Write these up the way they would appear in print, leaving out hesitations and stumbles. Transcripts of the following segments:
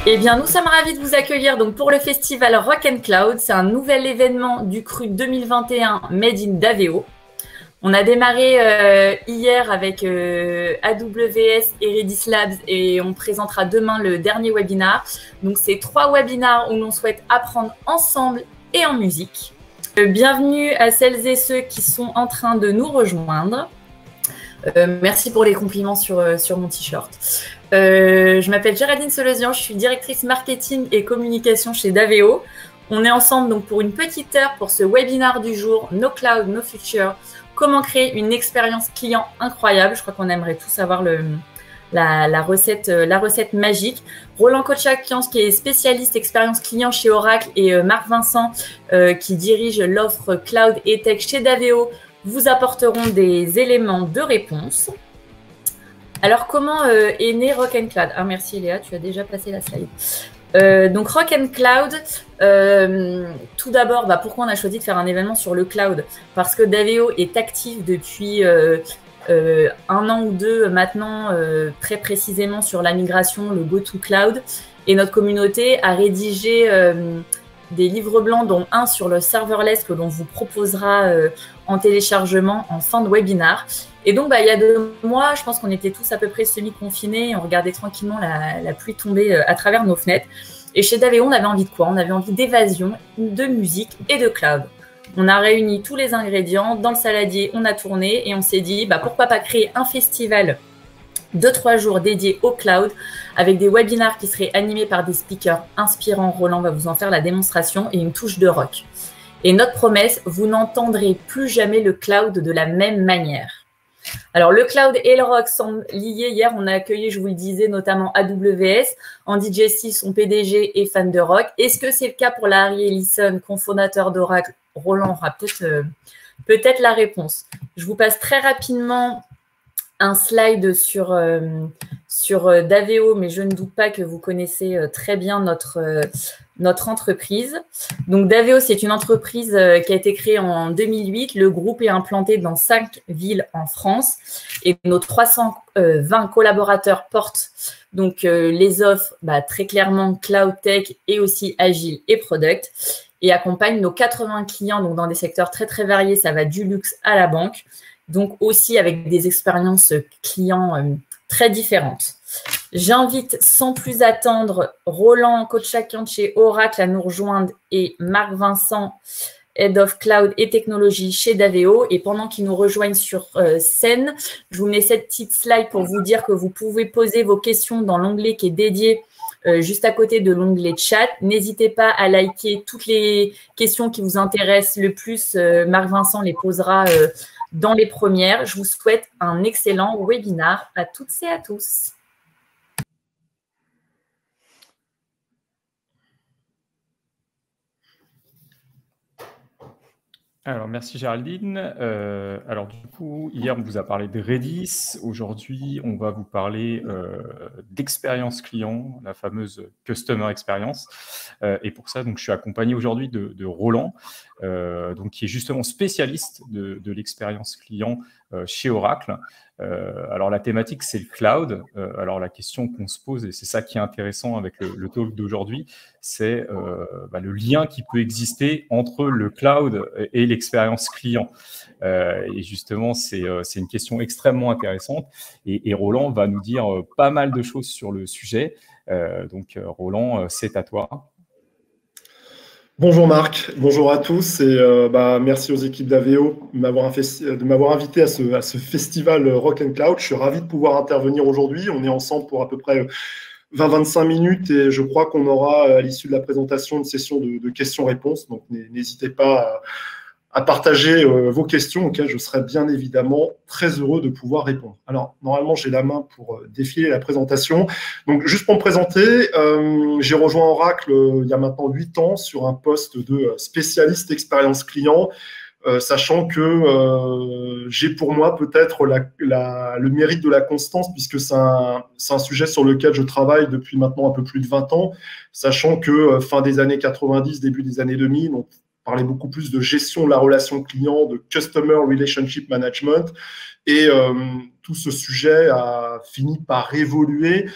Eh bien, nous sommes ravis de vous accueillir donc pour le festival Rock and Cloud. C'est un nouvel événement du CRU 2021 Made in Daveo. On a démarré hier avec AWS et Redis Labs et on présentera demain le dernier webinar. Donc, c'est 3 webinars où l'on souhaite apprendre ensemble et en musique. Bienvenue à celles et ceux qui sont en train de nous rejoindre. Merci pour les compliments sur mon t-shirt. Je m'appelle Géraldine Solosian, je suis directrice marketing et communication chez Daveo. On est ensemble donc pour une petite heure pour ce webinar du jour No Cloud, No Future. Comment créer une expérience client incroyable. Je crois qu'on aimerait tous avoir la recette magique. Roland Kochak-Kianz, qui est spécialiste expérience client chez Oracle, et Marc Vincent, qui dirige l'offre Cloud et Tech chez Daveo, vous apporteront des éléments de réponse. Alors, comment est né Rock and Cloud? Ah, merci Léa, tu as déjà passé la slide. Donc, Rock and Cloud, tout d'abord, pourquoi on a choisi de faire un événement sur le cloud? Parce que Daveo est actif depuis 1 an ou 2 maintenant, très précisément sur la migration, le Go to Cloud. Et notre communauté a rédigé des livres blancs, dont un sur le serverless que l'on vous proposera en téléchargement en fin de webinar. Et donc, il y a 2 mois, je pense qu'on était tous à peu près semi-confinés. On regardait tranquillement la pluie tomber à travers nos fenêtres. Et chez Daveo, on avait envie de quoi? On avait envie d'évasion, de musique et de cloud. On a réuni tous les ingrédients. Dans le saladier, on a tourné et on s'est dit, pourquoi pas créer un festival de 3 jours dédiés au cloud avec des webinars qui seraient animés par des speakers inspirants. Roland va vous en faire la démonstration et une touche de rock. Et notre promesse, vous n'entendrez plus jamais le cloud de la même manière. Alors, le cloud et le rock sont liés. Hier, on a accueilli, je vous le disais, notamment AWS. Andy Jassy, son PDG, est fan de rock. Est-ce que c'est le cas pour Larry Ellison, cofondateur d'Oracle? Roland aura peut-être la réponse. Je vous passe très rapidement un slide sur Daveo, mais je ne doute pas que vous connaissez très bien notre entreprise. Donc, Daveo, c'est une entreprise qui a été créée en 2008. Le groupe est implanté dans 5 villes en France et nos 320 collaborateurs portent donc les offres très clairement Cloud Tech et aussi Agile et Product et accompagnent nos 80 clients donc dans des secteurs très, très variés. Ça va du luxe à la banque, donc aussi avec des expériences clients très différentes. J'invite sans plus attendre Roland Kochak-Kianz chez Oracle à nous rejoindre et Marc Vincent, Head of Cloud et Technologie chez Daveo. Et pendant qu'ils nous rejoignent sur scène, je vous mets cette petite slide pour vous dire que vous pouvez poser vos questions dans l'onglet qui est dédié juste à côté de l'onglet chat. N'hésitez pas à liker toutes les questions qui vous intéressent le plus. Marc Vincent les posera dans les premières. Je vous souhaite un excellent webinar à toutes et à tous. Alors, merci Géraldine. Alors du coup, hier, on vous a parlé de Redis. Aujourd'hui, on va vous parler d'expérience client, la fameuse Customer Experience. Et pour ça, donc, je suis accompagné aujourd'hui de Roland, donc, qui est justement spécialiste de l'expérience client chez Oracle. Alors, la thématique, c'est le cloud. Alors, la question qu'on se pose, et c'est ça qui est intéressant avec le talk d'aujourd'hui, c'est le lien qui peut exister entre le cloud et l'expérience client. Et justement, c'est une question extrêmement intéressante. Et Roland va nous dire pas mal de choses sur le sujet. Donc, Roland, c'est à toi. Bonjour Marc, bonjour à tous et merci aux équipes d'Aveo de m'avoir invité à ce festival Rock and Cloud. Je suis ravi de pouvoir intervenir aujourd'hui. On est ensemble pour à peu près 20-25 minutes et je crois qu'on aura à l'issue de la présentation une session de questions-réponses. Donc n'hésitez pas à partager vos questions auxquelles je serai bien évidemment très heureux de pouvoir répondre. Alors, normalement, j'ai la main pour défiler la présentation. Donc, juste pour me présenter, j'ai rejoint Oracle il y a maintenant 8 ans sur un poste de spécialiste expérience client, sachant que j'ai pour moi peut-être le mérite de la constance, puisque c'est un sujet sur lequel je travaille depuis maintenant un peu plus de 20 ans, sachant que fin des années 90, début des années 2000, on parlait beaucoup plus de gestion de la relation client, de Customer Relationship Management. Et tout ce sujet a fini par évoluer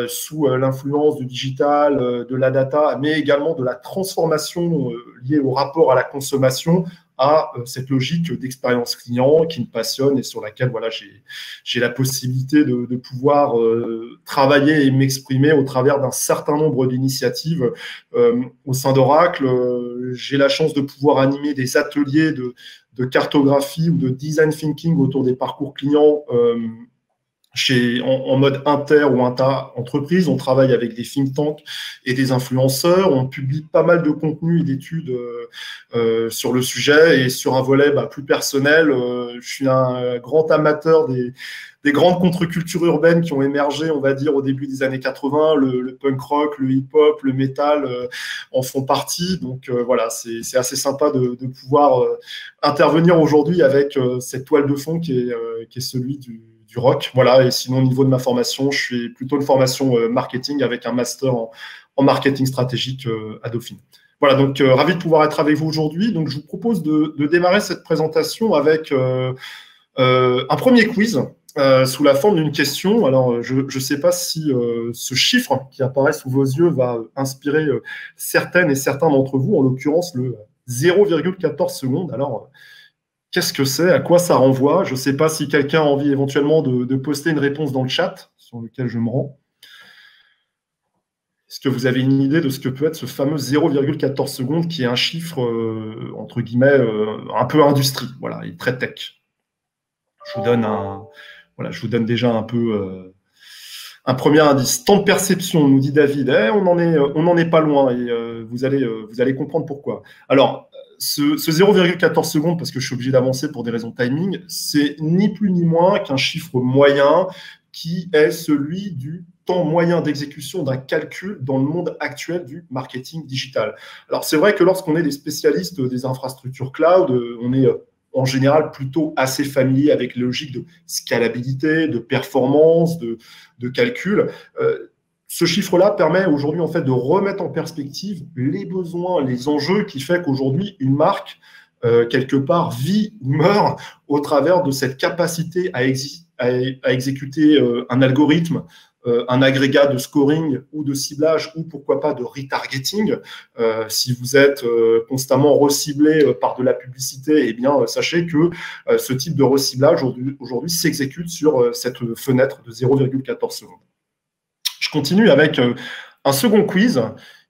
sous l'influence du digital, de la data, mais également de la transformation liée au rapport à la consommation, à cette logique d'expérience client qui me passionne et sur laquelle voilà, j'ai la possibilité de pouvoir travailler et m'exprimer au travers d'un certain nombre d'initiatives au sein d'Oracle. J'ai la chance de pouvoir animer des ateliers de cartographie ou de design thinking autour des parcours clients en mode inter ou intra-entreprise. On travaille avec des think tanks et des influenceurs. On publie pas mal de contenus et d'études sur le sujet. Et sur un volet plus personnel, je suis un grand amateur des grandes contre-cultures urbaines qui ont émergé, on va dire, au début des années 80. Le punk rock, le hip-hop, le métal en font partie. Donc voilà, c'est assez sympa de pouvoir intervenir aujourd'hui avec cette toile de fond qui est celui du rock. Voilà. Et sinon, au niveau de ma formation, je fais plutôt une formation marketing avec un master en marketing stratégique à Dauphine. Voilà, donc ravi de pouvoir être avec vous aujourd'hui. Donc, je vous propose de démarrer cette présentation avec un premier quiz sous la forme d'une question. Alors, je ne sais pas si ce chiffre qui apparaît sous vos yeux va inspirer certaines et certains d'entre vous, en l'occurrence le 0,14 secondes. Alors, qu'est-ce que c'est? À quoi ça renvoie? Je ne sais pas si quelqu'un a envie éventuellement de poster une réponse dans le chat sur lequel je me rends. Est-ce que vous avez une idée de ce que peut être ce fameux 0,14 secondes qui est un chiffre, entre guillemets, un peu industrie? Voilà, il est très tech. Je vous donne déjà un peu un premier indice. Temps de perception, nous dit David. On n'en est pas loin et vous allez comprendre pourquoi. Alors, ce 0,14 secondes, parce que je suis obligé d'avancer pour des raisons de timing, c'est ni plus ni moins qu'un chiffre moyen qui est celui du temps moyen d'exécution d'un calcul dans le monde actuel du marketing digital. Alors, c'est vrai que lorsqu'on est des spécialistes des infrastructures cloud, on est en général plutôt assez familier avec les logiques de scalabilité, de performance, de calcul. Ce chiffre-là permet aujourd'hui en fait de remettre en perspective les besoins, les enjeux qui fait qu'aujourd'hui une marque quelque part vit ou meurt au travers de cette capacité à exécuter un algorithme, un agrégat de scoring ou de ciblage ou pourquoi pas de retargeting. Si vous êtes constamment reciblé par de la publicité, eh bien sachez que ce type de reciblage aujourd'hui s'exécute sur cette fenêtre de 0,14 secondes. Je continue avec un second quiz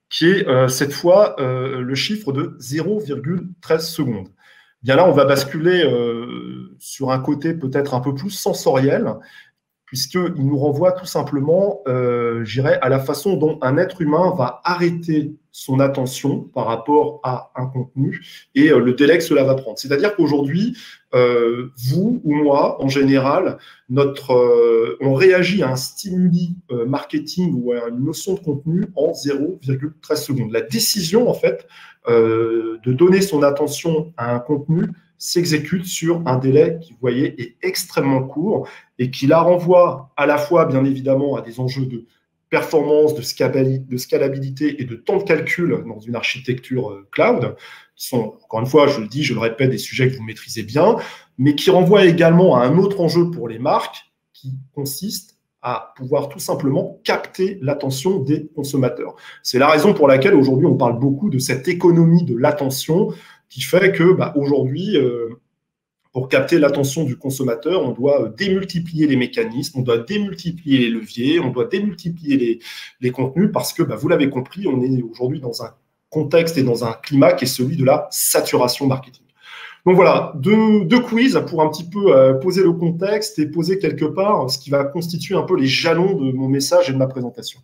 qui est cette fois le chiffre de 0,13 secondes. Bien là, on va basculer sur un côté peut-être un peu plus sensoriel, puisqu'il nous renvoie tout simplement, je dirais, à la façon dont un être humain va arrêter son attention par rapport à un contenu et le délai que cela va prendre. C'est-à-dire qu'aujourd'hui, vous ou moi, en général, on réagit à un stimuli marketing ou à une notion de contenu en 0,13 secondes. La décision, en fait, de donner son attention à un contenu s'exécute sur un délai qui, vous voyez, est extrêmement court et qui la renvoie à la fois, bien évidemment, à des enjeux de performance, de scalabilité et de temps de calcul dans une architecture cloud, qui sont, encore une fois, je le dis, je le répète, des sujets que vous maîtrisez bien, mais qui renvoient également à un autre enjeu pour les marques qui consiste à pouvoir tout simplement capter l'attention des consommateurs. C'est la raison pour laquelle aujourd'hui on parle beaucoup de cette économie de l'attention qui fait que aujourd'hui, pour capter l'attention du consommateur, on doit démultiplier les mécanismes, on doit démultiplier les leviers, on doit démultiplier les contenus parce que, vous l'avez compris, on est aujourd'hui dans un contexte et dans un climat qui est celui de la saturation marketing. Donc voilà, deux quiz pour un petit peu poser le contexte et poser quelque part ce qui va constituer un peu les jalons de mon message et de ma présentation.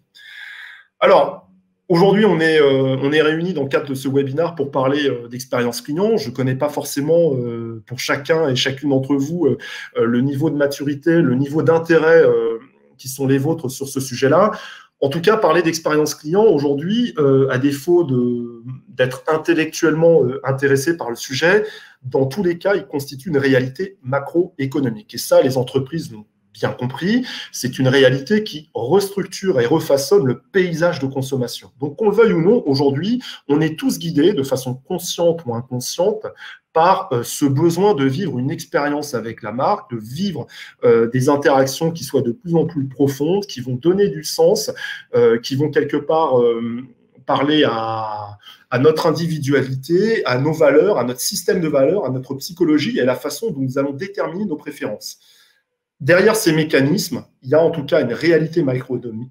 Alors, aujourd'hui, on est réunis dans le cadre de ce webinaire pour parler d'expérience client. Je ne connais pas forcément pour chacun et chacune d'entre vous le niveau de maturité, le niveau d'intérêt qui sont les vôtres sur ce sujet-là. En tout cas, parler d'expérience client aujourd'hui, à défaut d'être intellectuellement intéressé par le sujet, dans tous les cas, il constitue une réalité macroéconomique. Et ça, les entreprises l'ont bien compris, c'est une réalité qui restructure et refaçonne le paysage de consommation. Donc, qu'on le veuille ou non, aujourd'hui, on est tous guidés de façon consciente ou inconsciente par ce besoin de vivre une expérience avec la marque, de vivre des interactions qui soient de plus en plus profondes, qui vont donner du sens, qui vont quelque part parler à notre individualité, à nos valeurs, à notre système de valeurs, à notre psychologie et à la façon dont nous allons déterminer nos préférences. Derrière ces mécanismes, il y a en tout cas une réalité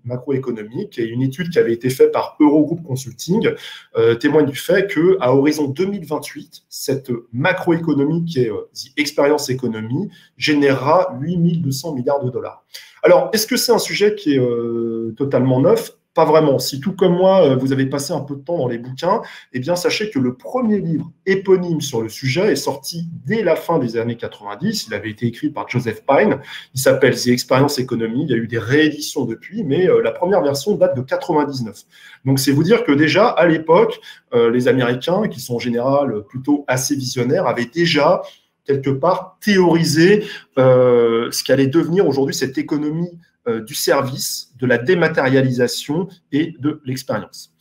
macroéconomique et une étude qui avait été faite par Eurogroup Consulting témoigne du fait qu'à horizon 2028, cette macroéconomie qui est Experience Economy générera 8200 milliards de dollars. Alors, est-ce que c'est un sujet qui est totalement neuf ? Pas vraiment. Si tout comme moi, vous avez passé un peu de temps dans les bouquins, eh bien, sachez que le premier livre éponyme sur le sujet est sorti dès la fin des années 90. Il avait été écrit par Joseph Pine. Il s'appelle The Experience Economy. Il y a eu des rééditions depuis, mais la première version date de 99. Donc, c'est vous dire que déjà, à l'époque, les Américains, qui sont en général plutôt assez visionnaires, avaient déjà quelque part théorisé ce qu'allait devenir aujourd'hui cette économie du service, de la dématérialisation et de l'expérience.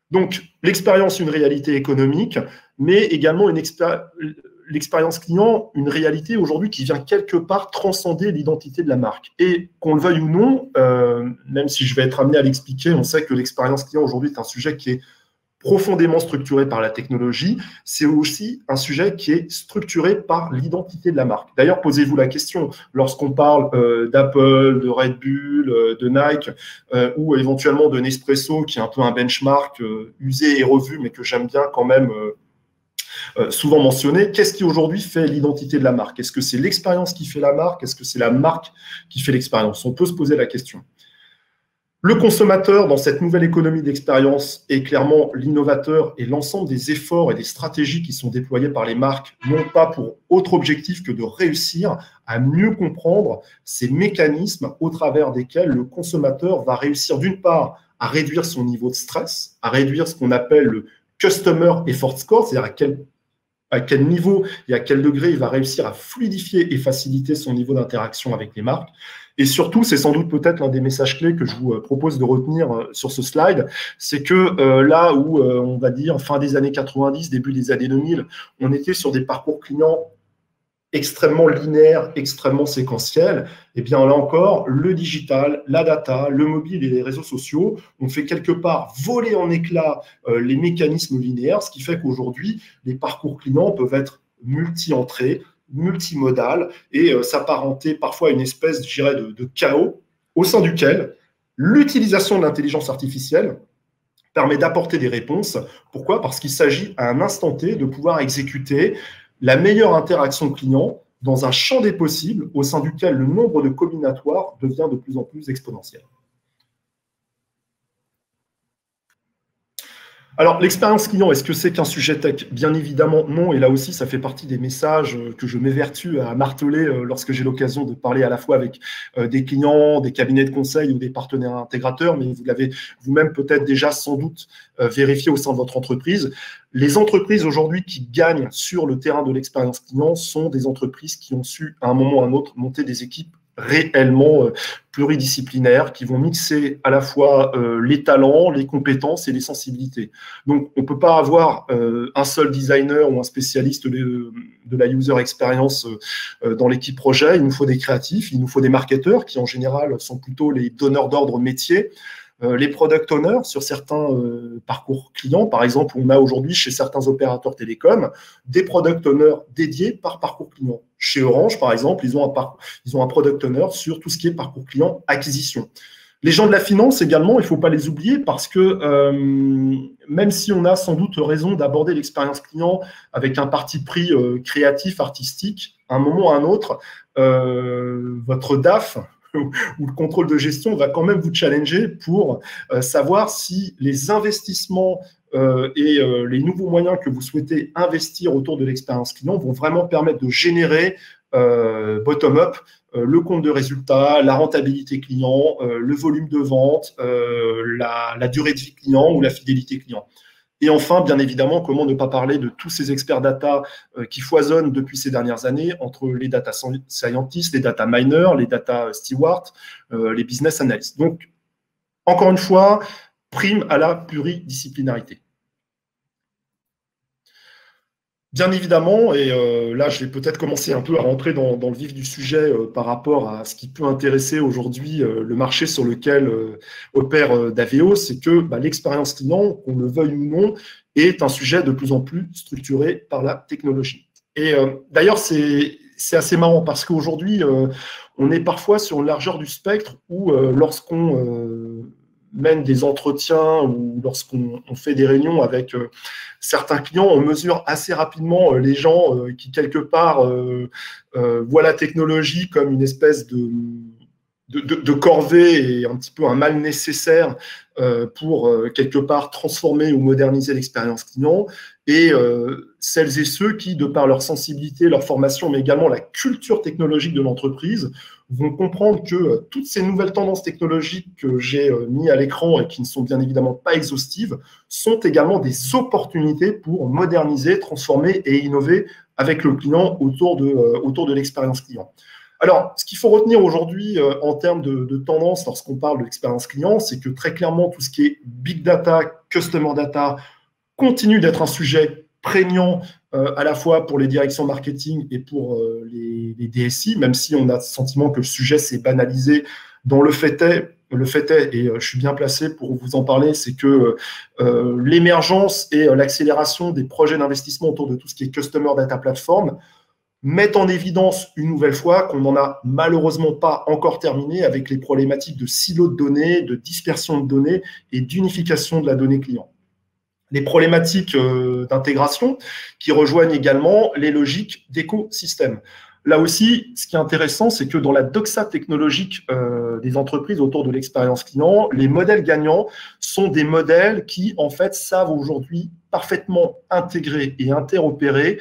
Donc, l'expérience, une réalité économique, mais également l'expérience client, une réalité aujourd'hui qui vient quelque part transcender l'identité de la marque. Et qu'on le veuille ou non, même si je vais être amené à l'expliquer, on sait que l'expérience client aujourd'hui est un sujet qui est profondément structuré par la technologie, c'est aussi un sujet qui est structuré par l'identité de la marque. D'ailleurs, posez-vous la question, lorsqu'on parle d'Apple, de Red Bull, de Nike, ou éventuellement de Nespresso, qui est un peu un benchmark usé et revu, mais que j'aime bien quand même souvent mentionné, qu'est-ce qui aujourd'hui fait l'identité de la marque? Est-ce que c'est l'expérience qui fait la marque? Est-ce que c'est la marque qui fait l'expérience? On peut se poser la question. Le consommateur, dans cette nouvelle économie d'expérience, est clairement l'innovateur et l'ensemble des efforts et des stratégies qui sont déployés par les marques n'ont pas pour autre objectif que de réussir à mieux comprendre ces mécanismes au travers desquels le consommateur va réussir d'une part à réduire son niveau de stress, à réduire ce qu'on appelle le Customer Effort Score, c'est-à-dire à quel niveau et à quel degré il va réussir à fluidifier et faciliter son niveau d'interaction avec les marques. Et surtout, c'est sans doute peut-être l'un des messages clés que je vous propose de retenir sur ce slide, c'est que là où, on va dire, fin des années 90, début des années 2000, on était sur des parcours clients extrêmement linéaires, extrêmement séquentiels, et bien là encore, le digital, la data, le mobile et les réseaux sociaux ont fait quelque part voler en éclats les mécanismes linéaires, ce qui fait qu'aujourd'hui, les parcours clients peuvent être multi-entrées, multimodal et s'apparenter parfois à une espèce, je dirais, de chaos au sein duquel l'utilisation de l'intelligence artificielle permet d'apporter des réponses. Pourquoi? Parce qu'il s'agit à un instant T de pouvoir exécuter la meilleure interaction client dans un champ des possibles au sein duquel le nombre de combinatoires devient de plus en plus exponentiel. Alors, l'expérience client, est-ce que c'est qu'un sujet tech? Bien évidemment, non. Et là aussi, ça fait partie des messages que je m'évertue à marteler lorsque j'ai l'occasion de parler à la fois avec des clients, des cabinets de conseil ou des partenaires intégrateurs, mais vous l'avez vous-même peut-être déjà sans doute vérifié au sein de votre entreprise. Les entreprises aujourd'hui qui gagnent sur le terrain de l'expérience client sont des entreprises qui ont su, à un moment ou à un autre, monter des équipes réellement pluridisciplinaires qui vont mixer à la fois les talents, les compétences et les sensibilités. Donc, on ne peut pas avoir un seul designer ou un spécialiste de la user experience dans l'équipe projet. Il nous faut des créatifs, il nous faut des marketeurs qui, en général, sont plutôt les donneurs d'ordre métier. Les product owners sur certains parcours clients. Par exemple, on a aujourd'hui chez certains opérateurs télécoms des product owners dédiés par parcours client. Chez Orange, par exemple, ils ont un product owner sur tout ce qui est parcours client acquisition. Les gens de la finance également, il ne faut pas les oublier parce que même si on a sans doute raison d'aborder l'expérience client avec un parti pris créatif, artistique, à un moment ou à un autre, votre DAF ou le contrôle de gestion va quand même vous challenger pour savoir si les investissements et les nouveaux moyens que vous souhaitez investir autour de l'expérience client vont vraiment permettre de générer bottom-up le compte de résultat, la rentabilité client, le volume de vente, la durée de vie client ou la fidélité client. Et enfin, bien évidemment, comment ne pas parler de tous ces experts data qui foisonnent depuis ces dernières années entre les data scientists, les data miners, les data stewards, les business analysts. Donc, encore une fois, prime à la pluridisciplinarité. Bien évidemment, et là, je vais peut-être commencer un peu à rentrer dans le vif du sujet par rapport à ce qui peut intéresser aujourd'hui le marché sur lequel opère Daveo, c'est que l'expérience client, qu'on le veuille ou non, est un sujet de plus en plus structuré par la technologie. Et d'ailleurs, c'est assez marrant parce qu'aujourd'hui, on est parfois sur une largeur du spectre où lorsqu'on mène des entretiens ou lorsqu'on fait des réunions avec certains clients, on mesure assez rapidement les gens qui, quelque part, voient la technologie comme une espèce de corvée et un petit peu un mal nécessaire pour, quelque part, transformer ou moderniser l'expérience client. Et celles et ceux qui, de par leur sensibilité, leur formation, mais également la culture technologique de l'entreprise, vont comprendre que toutes ces nouvelles tendances technologiques que j'ai mis à l'écran et qui ne sont bien évidemment pas exhaustives, sont également des opportunités pour moderniser, transformer et innover avec le client autour de l'expérience client. Alors, ce qu'il faut retenir aujourd'hui en termes de tendance lorsqu'on parle de l'expérience client, c'est que très clairement, tout ce qui est big data, customer data, continue d'être un sujet prégnant à la fois pour les directions marketing et pour les DSI, même si on a le sentiment que le sujet s'est banalisé. Dans le fait est, et je suis bien placé pour vous en parler, c'est que l'émergence et l'accélération des projets d'investissement autour de tout ce qui est Customer Data Platform mettent en évidence une nouvelle fois qu'on n'en a malheureusement pas encore terminé avec les problématiques de silos de données, de dispersion de données et d'unification de la donnée client. Les problématiques d'intégration qui rejoignent également les logiques d'écosystème. Là aussi, ce qui est intéressant, c'est que dans la doxa technologique des entreprises autour de l'expérience client, les modèles gagnants sont des modèles qui, en fait, savent aujourd'hui parfaitement intégrer et interopérer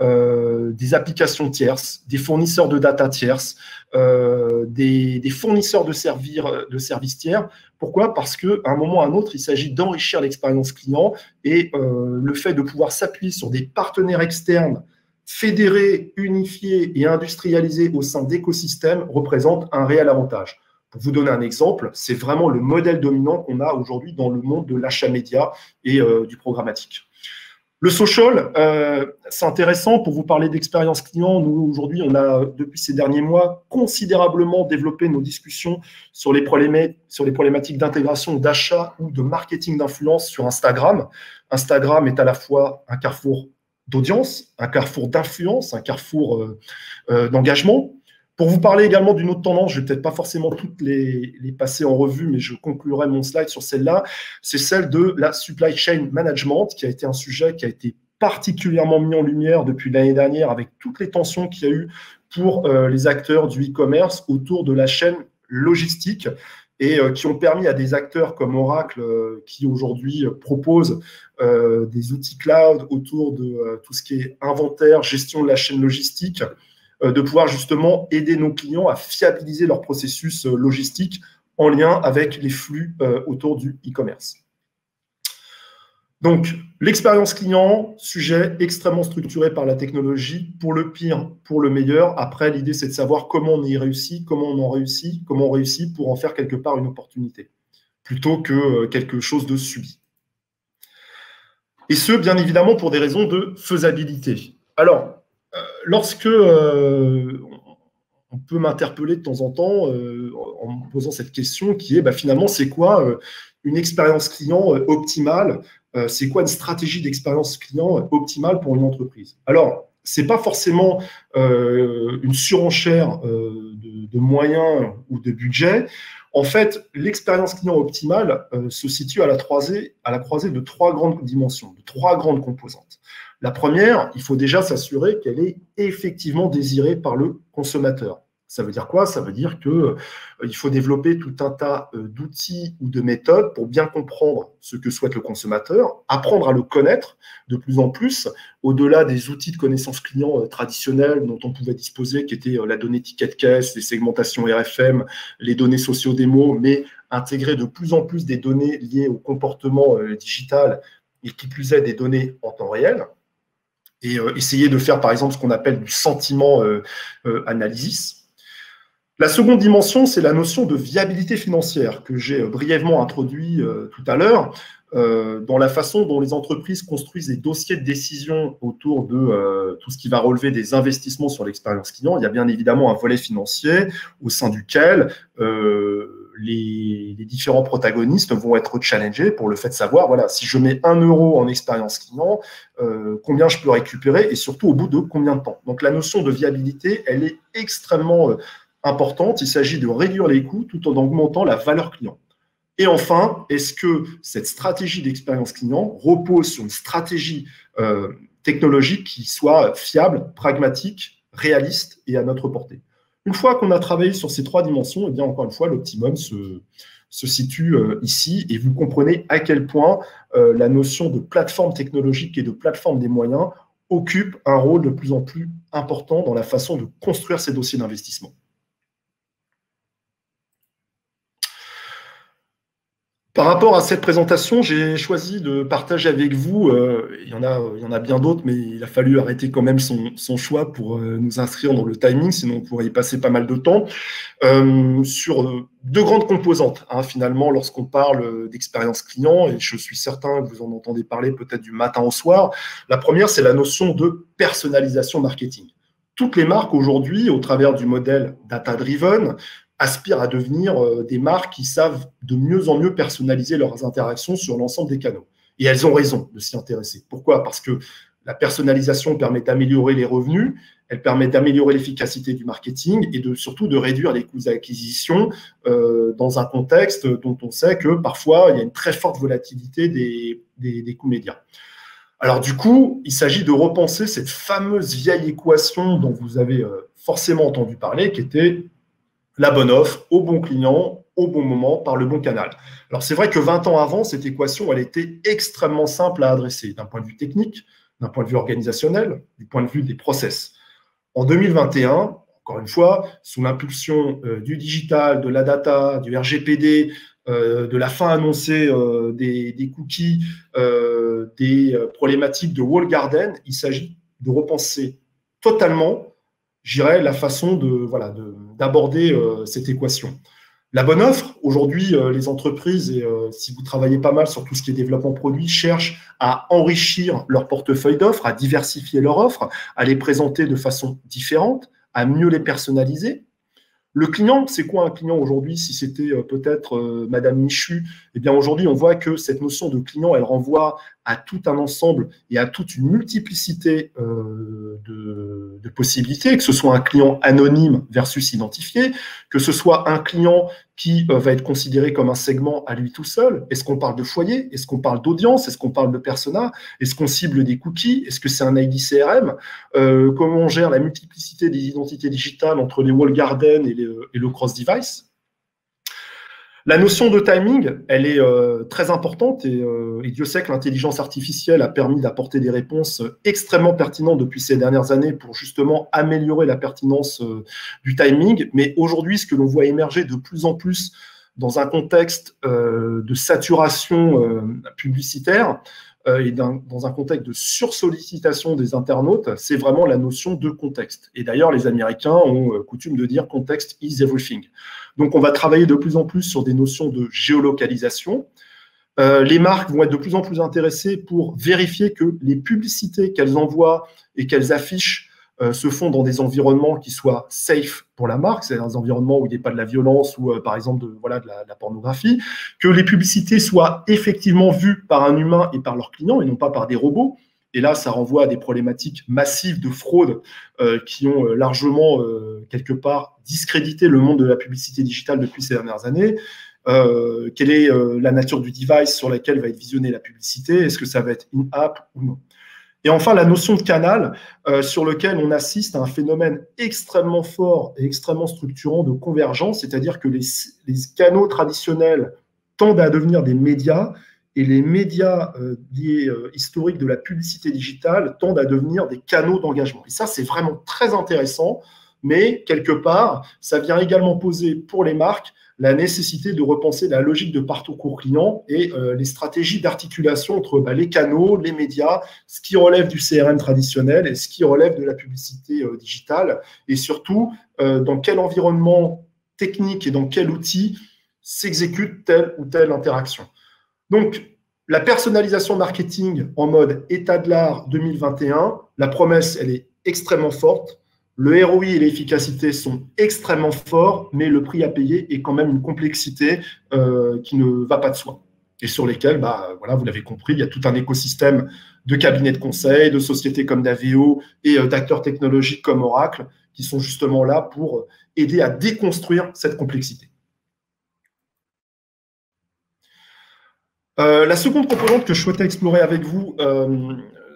des applications tierces, des fournisseurs de data tierces, des fournisseurs de services tiers. Pourquoi? Parce qu'à un moment ou à un autre, il s'agit d'enrichir l'expérience client et le fait de pouvoir s'appuyer sur des partenaires externes fédérés, unifiés et industrialisés au sein d'écosystèmes représente un réel avantage. Pour vous donner un exemple, c'est vraiment le modèle dominant qu'on a aujourd'hui dans le monde de l'achat média et du programmatique. Le social, c'est intéressant pour vous parler d'expérience client. Nous, aujourd'hui, on a, depuis ces derniers mois, considérablement développé nos discussions sur les problématiques d'intégration, d'achat ou de marketing d'influence sur Instagram. Instagram est à la fois un carrefour d'audience, un carrefour d'influence, un carrefour d'engagement. Pour vous parler également d'une autre tendance, je ne vais peut-être pas forcément toutes les passer en revue, mais je conclurai mon slide sur celle-là, c'est celle de la supply chain management, qui a été un sujet qui a été particulièrement mis en lumière depuis l'année dernière avec toutes les tensions qu'il y a eu pour les acteurs du e-commerce autour de la chaîne logistique et qui ont permis à des acteurs comme Oracle, qui aujourd'hui proposent des outils cloud autour de tout ce qui est inventaire, gestion de la chaîne logistique, de pouvoir justement aider nos clients à fiabiliser leur processus logistique en lien avec les flux autour du e-commerce. Donc, l'expérience client, sujet extrêmement structuré par la technologie, pour le pire, pour le meilleur. Après, l'idée, c'est de savoir comment on y réussit, comment on réussit pour en faire quelque part une opportunité, plutôt que quelque chose de subi. Et ce, bien évidemment, pour des raisons de faisabilité. Alors, lorsque on peut m'interpeller de temps en temps en me posant cette question qui est finalement, c'est quoi une expérience client optimale? C'est quoi une stratégie d'expérience client optimale pour une entreprise? Alors, ce n'est pas forcément une surenchère de moyens ou de budget. En fait, l'expérience client optimale se situe à la croisée de trois grandes dimensions, de trois grandes composantes. La première, il faut déjà s'assurer qu'elle est effectivement désirée par le consommateur. Ça veut dire quoi? Ça veut dire qu'il faut développer tout un tas d'outils ou de méthodes pour bien comprendre ce que souhaite le consommateur, apprendre à le connaître de plus en plus, au-delà des outils de connaissance client traditionnels dont on pouvait disposer, qui étaient la donnée ticket de caisse, les segmentations RFM, les données socio-démo, mais intégrer de plus en plus des données liées au comportement digital et qui plus est des données en temps réel. Et essayer de faire, par exemple, ce qu'on appelle du sentiment analysis. La seconde dimension, c'est la notion de viabilité financière que j'ai brièvement introduit tout à l'heure. Dans la façon dont les entreprises construisent des dossiers de décision autour de tout ce qui va relever des investissements sur l'expérience client, il y a bien évidemment un volet financier au sein duquel les différents protagonistes vont être challengés pour le fait de savoir, voilà, si je mets 1 euro en expérience client, combien je peux récupérer et surtout au bout de combien de temps. Donc la notion de viabilité, elle est extrêmement importante. Il s'agit de réduire les coûts tout en augmentant la valeur client. Et enfin, est-ce que cette stratégie d'expérience client repose sur une stratégie technologique qui soit fiable, pragmatique, réaliste et à notre portée? Une fois qu'on a travaillé sur ces 3 dimensions, eh bien, encore une fois, l'optimum se situe ici et vous comprenez à quel point la notion de plateforme technologique et de plateforme des moyens occupe un rôle de plus en plus important dans la façon de construire ces dossiers d'investissement. Par rapport à cette présentation, j'ai choisi de partager avec vous, il y en a bien d'autres, mais il a fallu arrêter quand même son choix pour nous inscrire dans le timing, sinon on pourrait y passer pas mal de temps, sur 2 grandes composantes, hein, finalement, lorsqu'on parle d'expérience client, et je suis certain que vous en entendez parler peut-être du matin au soir. La première, c'est la notion de personnalisation marketing. Toutes les marques aujourd'hui, au travers du modèle data-driven, aspirent à devenir des marques qui savent de mieux en mieux personnaliser leurs interactions sur l'ensemble des canaux. Et elles ont raison de s'y intéresser. Pourquoi? Parce que la personnalisation permet d'améliorer les revenus, elle permet d'améliorer l'efficacité du marketing et surtout de réduire les coûts d'acquisition dans un contexte dont on sait que parfois il y a une très forte volatilité des coûts médias. Alors du coup, il s'agit de repenser cette fameuse vieille équation dont vous avez forcément entendu parler, qui était la bonne offre au bon client, au bon moment, par le bon canal. Alors, c'est vrai que 20 ans avant, cette équation, elle était extrêmement simple à adresser d'un point de vue technique, d'un point de vue organisationnel, du point de vue des process. En 2021, encore une fois, sous l'impulsion du digital, de la data, du RGPD, de la fin annoncée des cookies, des problématiques de walled garden, il s'agit de repenser totalement, je dirais, la façon d'aborder cette équation. La bonne offre, aujourd'hui, les entreprises, et si vous travaillez pas mal sur tout ce qui est développement produit, cherchent à enrichir leur portefeuille d'offres, à diversifier leur offre, à les présenter de façon différente, à mieux les personnaliser. Le client, c'est quoi un client aujourd'hui? Si c'était peut-être Madame Michu, eh bien aujourd'hui, on voit que cette notion de client, elle renvoie à tout un ensemble et à toute une multiplicité de possibilités, que ce soit un client anonyme versus identifié, que ce soit un client qui va être considéré comme un segment à lui tout seul. Est-ce qu'on parle de foyer? Est-ce qu'on parle d'audience? Est-ce qu'on parle de persona? Est-ce qu'on cible des cookies? Est-ce que c'est un ID CRM? Comment on gère la multiplicité des identités digitales entre les walled garden et le cross-device? La notion de timing, elle est très importante et Dieu sait que l'intelligence artificielle a permis d'apporter des réponses extrêmement pertinentes depuis ces dernières années pour justement améliorer la pertinence du timing. Mais aujourd'hui, ce que l'on voit émerger de plus en plus dans un contexte de saturation publicitaire et dans un contexte de sursollicitation des internautes, c'est vraiment la notion de contexte. Et d'ailleurs, les Américains ont coutume de dire « context is everything ». Donc, on va travailler de plus en plus sur des notions de géolocalisation. Les marques vont être de plus en plus intéressées pour vérifier que les publicités qu'elles envoient et qu'elles affichent se font dans des environnements qui soient safe pour la marque, c'est-à-dire des environnements où il n'y ait pas de la violence ou par exemple de la pornographie, que les publicités soient effectivement vues par un humain et par leurs clients et non pas par des robots. Et là, ça renvoie à des problématiques massives de fraude qui ont largement, quelque part, discrédité le monde de la publicité digitale depuis ces dernières années. Quelle est la nature du device sur laquelle va être visionnée la publicité? Est-ce que ça va être in-app ou non? Et enfin, la notion de canal, sur lequel on assiste à un phénomène extrêmement fort et extrêmement structurant de convergence, c'est-à-dire que les canaux traditionnels tendent à devenir des médias et les médias historiques de la publicité digitale tendent à devenir des canaux d'engagement. Et ça, c'est vraiment très intéressant, mais quelque part, ça vient également poser pour les marques la nécessité de repenser la logique de parcours client et les stratégies d'articulation entre les canaux, les médias, ce qui relève du CRM traditionnel et ce qui relève de la publicité digitale, et surtout dans quel environnement technique et dans quel outil s'exécute telle ou telle interaction. Donc, la personnalisation marketing en mode état de l'art 2021, la promesse, elle est extrêmement forte. Le ROI et l'efficacité sont extrêmement forts, mais le prix à payer est quand même une complexité qui ne va pas de soi. Et sur lesquels, voilà, vous l'avez compris, il y a tout un écosystème de cabinets de conseil, de sociétés comme Daveo et d'acteurs technologiques comme Oracle qui sont justement là pour aider à déconstruire cette complexité. La seconde composante que je souhaitais explorer avec vous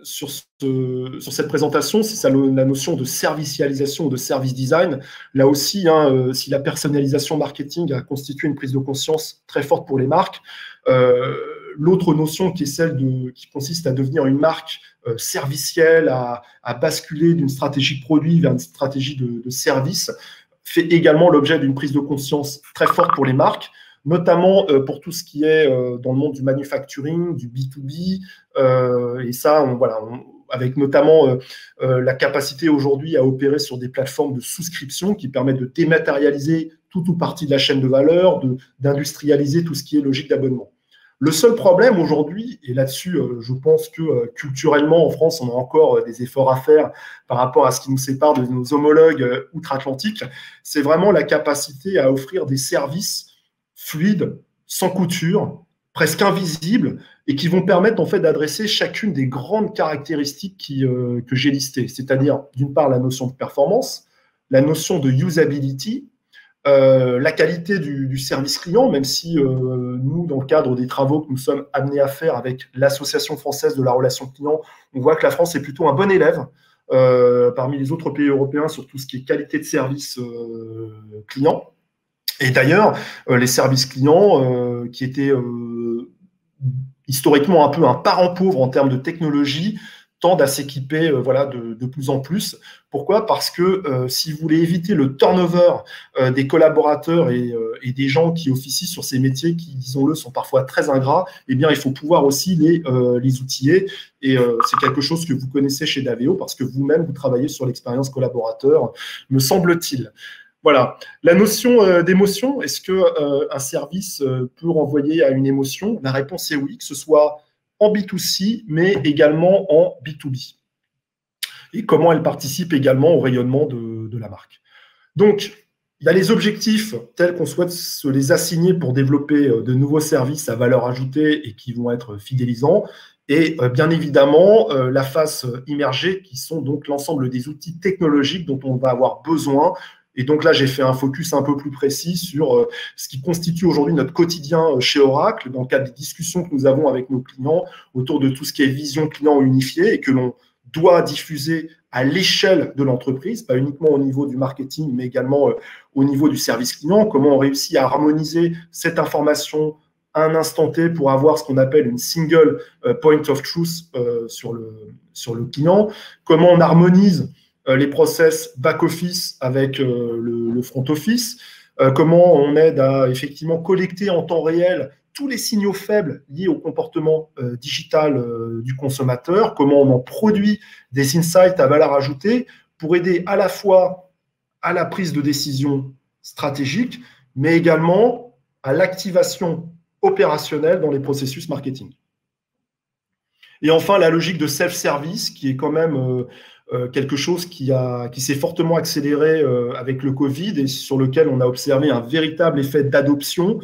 sur cette présentation, c'est la notion de servicialisation ou de service design. Là aussi, si la personnalisation marketing a constitué une prise de conscience très forte pour les marques, l'autre notion qui est celle qui consiste à devenir une marque servicielle, à basculer d'une stratégie de produit vers une stratégie de service, fait également l'objet d'une prise de conscience très forte pour les marques, notamment pour tout ce qui est dans le monde du manufacturing, du B2B, et ça, avec notamment la capacité aujourd'hui à opérer sur des plateformes de souscription qui permettent de dématérialiser tout ou partie de la chaîne de valeur, d'industrialiser tout ce qui est logique d'abonnement. Le seul problème aujourd'hui, et là-dessus, je pense que culturellement, en France, on a encore des efforts à faire par rapport à ce qui nous sépare de nos homologues outre-Atlantique, c'est vraiment la capacité à offrir des services fluides, sans couture, presque invisibles, et qui vont permettre en fait d'adresser chacune des grandes caractéristiques que j'ai listées, c'est-à-dire d'une part la notion de performance, la notion de usability, la qualité du service client, même si nous, dans le cadre des travaux que nous sommes amenés à faire avec l'Association française de la relation client, on voit que la France est plutôt un bon élève parmi les autres pays européens sur tout ce qui est qualité de service client. Et d'ailleurs, les services clients qui étaient historiquement un peu un parent pauvre en termes de technologie, tendent à s'équiper de plus en plus. Pourquoi? Parce que si vous voulez éviter le turnover des collaborateurs et des gens qui officient sur ces métiers qui, disons-le, sont parfois très ingrats, eh bien, il faut pouvoir aussi les outiller. Et c'est quelque chose que vous connaissez chez Daveo parce que vous-même, vous travaillez sur l'expérience collaborateur, me semble-t-il. Voilà. La notion d'émotion, est-ce qu'un service peut renvoyer à une émotion? La réponse est oui, que ce soit en B2C, mais également en B2B. Et comment elle participe également au rayonnement de la marque. Donc, il y a les objectifs tels qu'on souhaite se les assigner pour développer de nouveaux services à valeur ajoutée et qui vont être fidélisants. Et bien évidemment, la face immergée, qui sont donc l'ensemble des outils technologiques dont on va avoir besoin. Et donc là, j'ai fait un focus un peu plus précis sur ce qui constitue aujourd'hui notre quotidien chez Oracle, dans le cadre des discussions que nous avons avec nos clients autour de tout ce qui est vision client unifiée et que l'on doit diffuser à l'échelle de l'entreprise, pas uniquement au niveau du marketing, mais également au niveau du service client. Comment on réussit à harmoniser cette information à un instant T pour avoir ce qu'on appelle une single point of truth sur le client. Comment on harmonise les process back-office avec le front-office, comment on aide à effectivement collecter en temps réel tous les signaux faibles liés au comportement digital du consommateur, comment on en produit des insights à valeur ajoutée pour aider à la fois à la prise de décision stratégique, mais également à l'activation opérationnelle dans les processus marketing. Et enfin, la logique de self-service qui est quand même quelque chose qui s'est fortement accéléré avec le Covid et sur lequel on a observé un véritable effet d'adoption.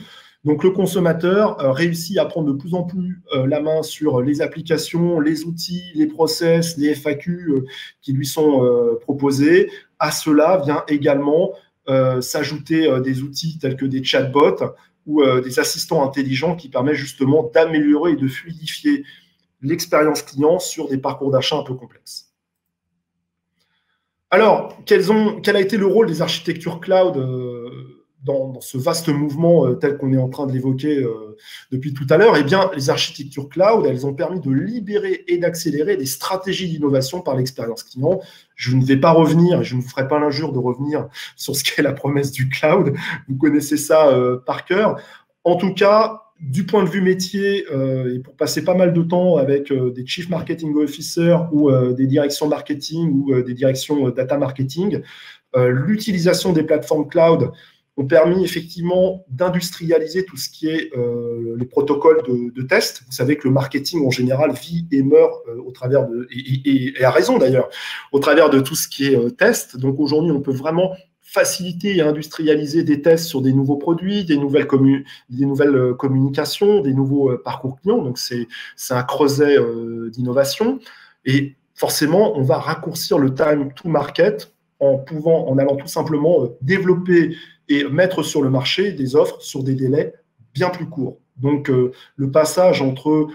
Donc, le consommateur réussit à prendre de plus en plus la main sur les applications, les outils, les process, les FAQ qui lui sont proposés. À cela vient également s'ajouter des outils tels que des chatbots ou des assistants intelligents qui permettent justement d'améliorer et de fluidifier l'expérience client sur des parcours d'achat un peu complexes. Alors, quel a été le rôle des architectures cloud dans ce vaste mouvement tel qu'on est en train de l'évoquer depuis tout à l'heure? Eh bien, les architectures cloud, elles ont permis de libérer et d'accélérer des stratégies d'innovation par l'expérience client. Je ne vais pas revenir, je ne vous ferai pas l'injure de revenir sur ce qu'est la promesse du cloud. Vous connaissez ça par cœur. En tout cas, du point de vue métier, et pour passer pas mal de temps avec des Chief Marketing Officers ou des directions marketing ou des directions data marketing, l'utilisation des plateformes cloud ont permis effectivement d'industrialiser tout ce qui est les protocoles de test. Vous savez que le marketing en général vit et meurt au travers de, et à raison d'ailleurs, au travers de tout ce qui est test. Donc aujourd'hui, on peut vraiment faciliter et industrialiser des tests sur des nouveaux produits, des nouvelles communications, des nouveaux parcours clients. Donc c'est un creuset d'innovation. Et forcément, on va raccourcir le time to market en allant tout simplement développer et mettre sur le marché des offres sur des délais bien plus courts. Donc, le passage entre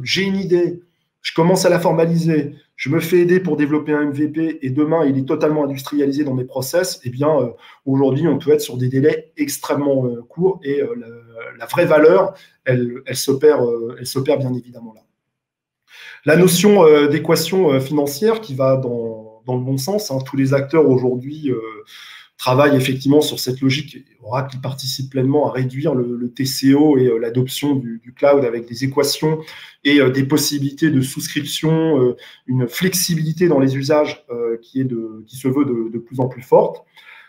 j'ai une idée, je commence à la formaliser, je me fais aider pour développer un MVP et demain, il est totalement industrialisé dans mes process, eh bien, aujourd'hui, on peut être sur des délais extrêmement courts et la vraie valeur, elle s'opère bien évidemment là. La notion d'équation financière qui va dans le bon sens, hein. Tous les acteurs aujourd'hui travaillent effectivement sur cette logique. Oracle participe pleinement à réduire le TCO et l'adoption du cloud avec des équations et des possibilités de souscription, une flexibilité dans les usages qui se veut de plus en plus forte.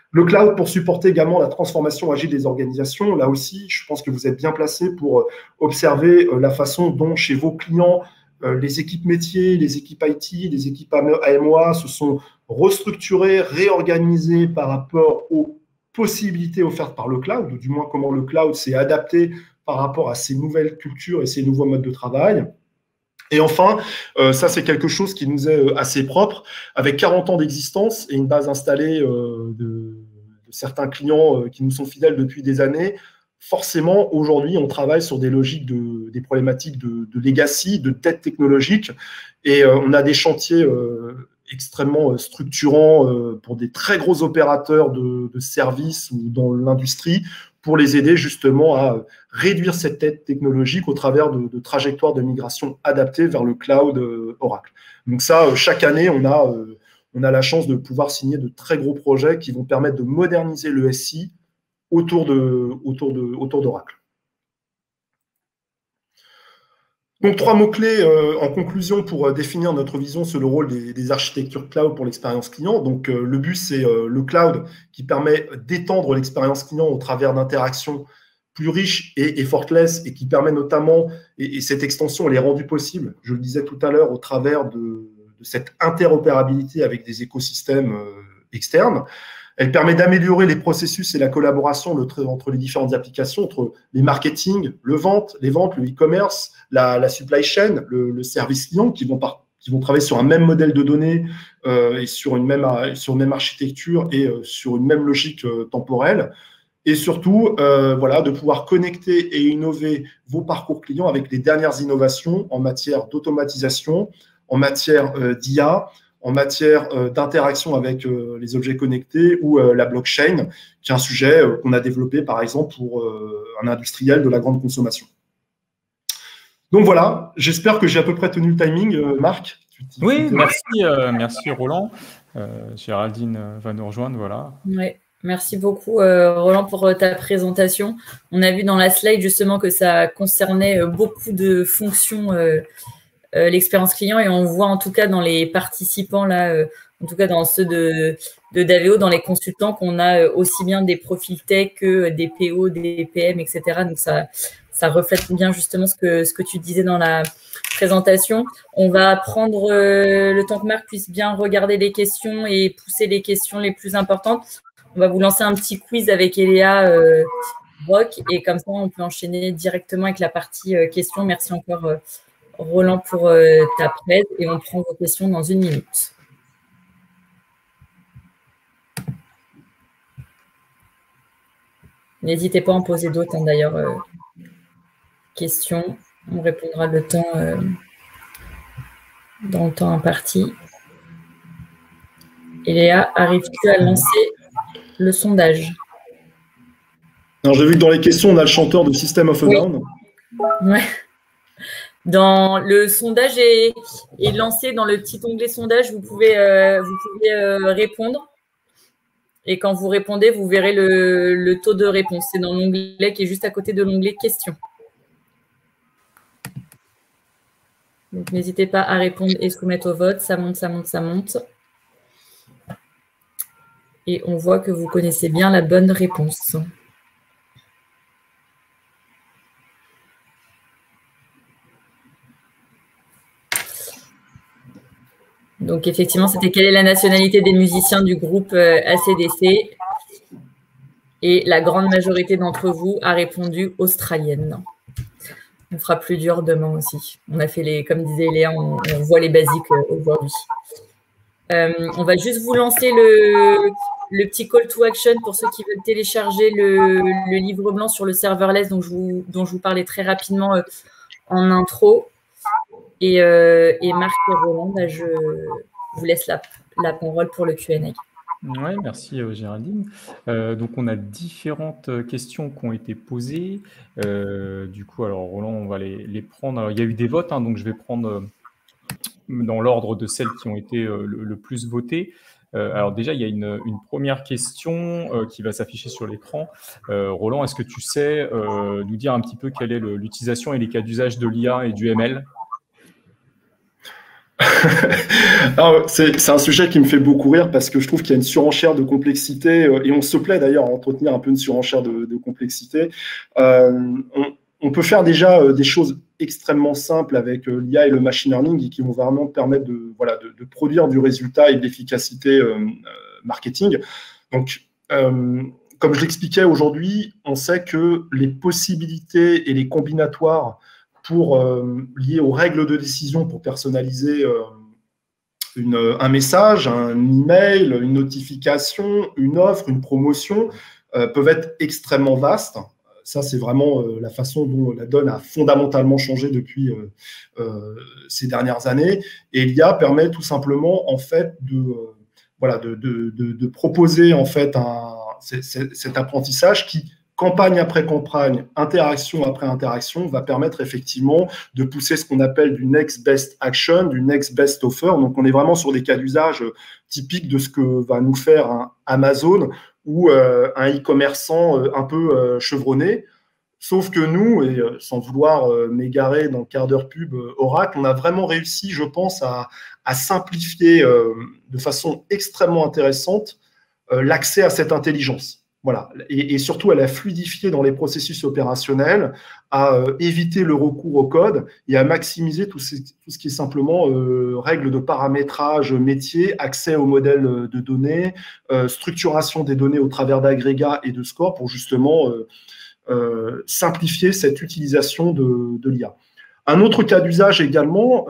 Le cloud pour supporter également la transformation agile des organisations. Là aussi, je pense que vous êtes bien placé pour observer la façon dont chez vos clients, les équipes métiers, les équipes IT, les équipes AMOA se sont restructurées, réorganisées par rapport aux possibilités offertes par le cloud, ou du moins comment le cloud s'est adapté par rapport à ces nouvelles cultures et ces nouveaux modes de travail. Et enfin, ça c'est quelque chose qui nous est assez propre, avec 40 ans d'existence et une base installée de certains clients qui nous sont fidèles depuis des années. Forcément, aujourd'hui, on travaille sur des logiques des problématiques de legacy, de dette technologique, et on a des chantiers extrêmement structurants pour des très gros opérateurs de services ou dans l'industrie pour les aider justement à réduire cette dette technologique au travers de trajectoires de migration adaptées vers le cloud Oracle. Donc ça, chaque année, on a la chance de pouvoir signer de très gros projets qui vont permettre de moderniser le SI autour d'Oracle. Donc, 3 mots-clés en conclusion pour définir notre vision sur le rôle des architectures cloud pour l'expérience client. Donc, le but, c'est le cloud qui permet d'étendre l'expérience client au travers d'interactions plus riches et effortless et qui permet notamment, et cette extension, elle est rendue possible, je le disais tout à l'heure, au travers de cette interopérabilité avec des écosystèmes externes. Elle permet d'améliorer les processus et la collaboration entre les différentes applications, entre les marketing, les ventes, le e-commerce, la supply chain, le service client, qui vont travailler sur un même modèle de données et sur une même architecture et sur une même logique temporelle. Et surtout, voilà, de pouvoir connecter et innover vos parcours clients avec les dernières innovations en matière d'automatisation, en matière d'IA, en matière d'interaction avec les objets connectés ou la blockchain, qui est un sujet qu'on a développé, par exemple, pour un industriel de la grande consommation. Donc voilà, j'espère que j'ai à peu près tenu le timing, Marc. Oui, merci Roland. Géraldine va nous rejoindre, voilà. Oui, merci beaucoup Roland pour ta présentation. On a vu dans la slide justement que ça concernait beaucoup de fonctions l'expérience client et on voit en tout cas dans les participants là, en tout cas dans ceux de Daveo, dans les consultants qu'on a aussi bien des profils tech que des PO, des PM, etc. Donc ça reflète bien justement ce que tu disais dans la présentation. On va prendre le temps que Marc puisse bien regarder les questions et pousser les questions les plus importantes. On va vous lancer un petit quiz avec Eléa Rock et comme ça on peut enchaîner directement avec la partie questions. Merci encore Roland pour ta presse et on prend vos questions dans 1 minute. N'hésitez pas à en poser d'autres, hein, d'ailleurs. Questions, on répondra dans le temps imparti. Et Léa, arrives-tu à lancer le sondage? Alors, j'ai vu que dans les questions, on a le chanteur de System of a Down. Ouais. Le sondage est lancé dans le petit onglet sondage. Vous pouvez répondre. Et quand vous répondez, vous verrez le taux de réponse. C'est dans l'onglet qui est juste à côté de l'onglet questions. Donc, n'hésitez pas à répondre et soumettre au vote. Ça monte, ça monte, ça monte. Et on voit que vous connaissez bien la bonne réponse. Donc, effectivement, c'était quelle est la nationalité des musiciens du groupe AC/DC? Et la grande majorité d'entre vous a répondu australienne. On fera plus dur demain aussi. On a fait comme disait Léa, on voit les basiques aujourd'hui. On va juste vous lancer le petit call to action pour ceux qui veulent télécharger le livre blanc sur le serverless dont je vous parlais très rapidement en intro. Et Marc et Roland, je vous laisse la parole pour le Q&A. Oui, merci Géraldine. Donc on a différentes questions qui ont été posées. Du coup, alors Roland, on va les prendre. Alors, il y a eu des votes, hein, donc je vais prendre dans l'ordre de celles qui ont été le plus votées. Alors déjà, il y a une première question qui va s'afficher sur l'écran. Roland, est-ce que tu sais nous dire un petit peu quelle est l'utilisation et les cas d'usage de l'IA et du ML? C'est un sujet qui me fait beaucoup rire parce que je trouve qu'il y a une surenchère de complexité et on se plaît d'ailleurs à entretenir un peu une surenchère de complexité. On peut faire déjà des choses extrêmement simples avec l'IA et le machine learning et qui vont vraiment permettre de produire du résultat et de l'efficacité marketing. Donc, comme je l'expliquais aujourd'hui, on sait que les possibilités et les combinatoires liés aux règles de décision pour personnaliser un message, un email, une notification, une offre, une promotion, peuvent être extrêmement vastes. Ça, c'est vraiment la façon dont la donne a fondamentalement changé depuis ces dernières années. Et l'IA permet tout simplement en fait de proposer en fait cet apprentissage qui, campagne après campagne, interaction après interaction, va permettre effectivement de pousser ce qu'on appelle du next best action, du next best offer. Donc, on est vraiment sur des cas d'usage typiques de ce que va nous faire un Amazon ou un e-commerçant un peu chevronné. Sauf que nous, et sans vouloir m'égarer dans le quart d'heure pub Oracle, on a vraiment réussi, je pense, à simplifier de façon extrêmement intéressante l'accès à cette intelligence. Voilà. Et surtout, elle a fluidifié dans les processus opérationnels, à éviter le recours au code et à maximiser tout ce qui est simplement règles de paramétrage métier, accès aux modèles de données, structuration des données au travers d'agrégats et de scores pour justement simplifier cette utilisation de l'IA. Un autre cas d'usage également,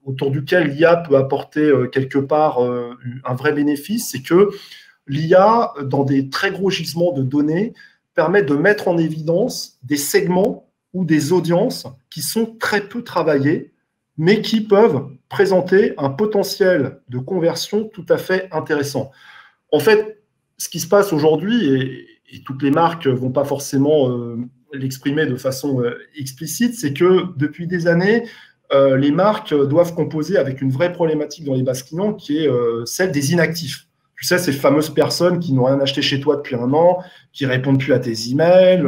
autour duquel l'IA peut apporter quelque part un vrai bénéfice, c'est que l'IA, dans des très gros gisements de données, permet de mettre en évidence des segments ou des audiences qui sont très peu travaillées, mais qui peuvent présenter un potentiel de conversion tout à fait intéressant. En fait, ce qui se passe aujourd'hui, et toutes les marques ne vont pas forcément l'exprimer de façon explicite, c'est que depuis des années, les marques doivent composer avec une vraie problématique dans les bases clients qui est celle des inactifs. Tu sais, ces fameuses personnes qui n'ont rien acheté chez toi depuis un an, qui ne répondent plus à tes emails,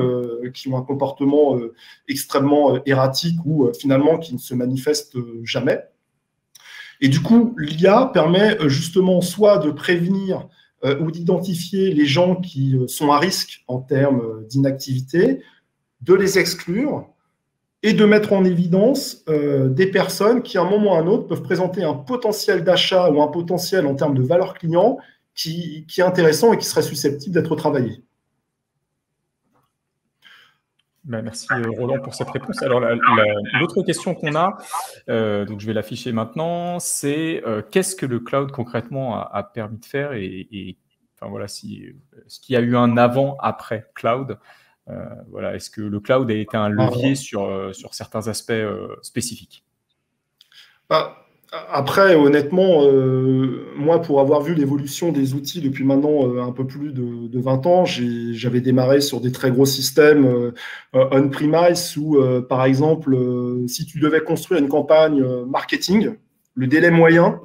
qui ont un comportement extrêmement erratique ou finalement qui ne se manifestent jamais. Et du coup, l'IA permet justement soit de prévenir ou d'identifier les gens qui sont à risque en termes d'inactivité, de les exclure et de mettre en évidence des personnes qui, à un moment ou à un autre, peuvent présenter un potentiel d'achat ou un potentiel en termes de valeur client qui est intéressant et qui serait susceptible d'être travaillé. Merci Roland pour cette réponse. Alors l'autre question qu'on a, donc je vais l'afficher maintenant, c'est qu'est-ce que le cloud concrètement a permis de faire et enfin voilà, est-ce qu'il y a eu un avant-après cloud, voilà, est-ce que le cloud a été un levier sur certains aspects spécifiques? Après, honnêtement, moi, pour avoir vu l'évolution des outils depuis maintenant un peu plus de 20 ans, j'avais démarré sur des très gros systèmes on-premise où, par exemple, si tu devais construire une campagne marketing, le délai moyen,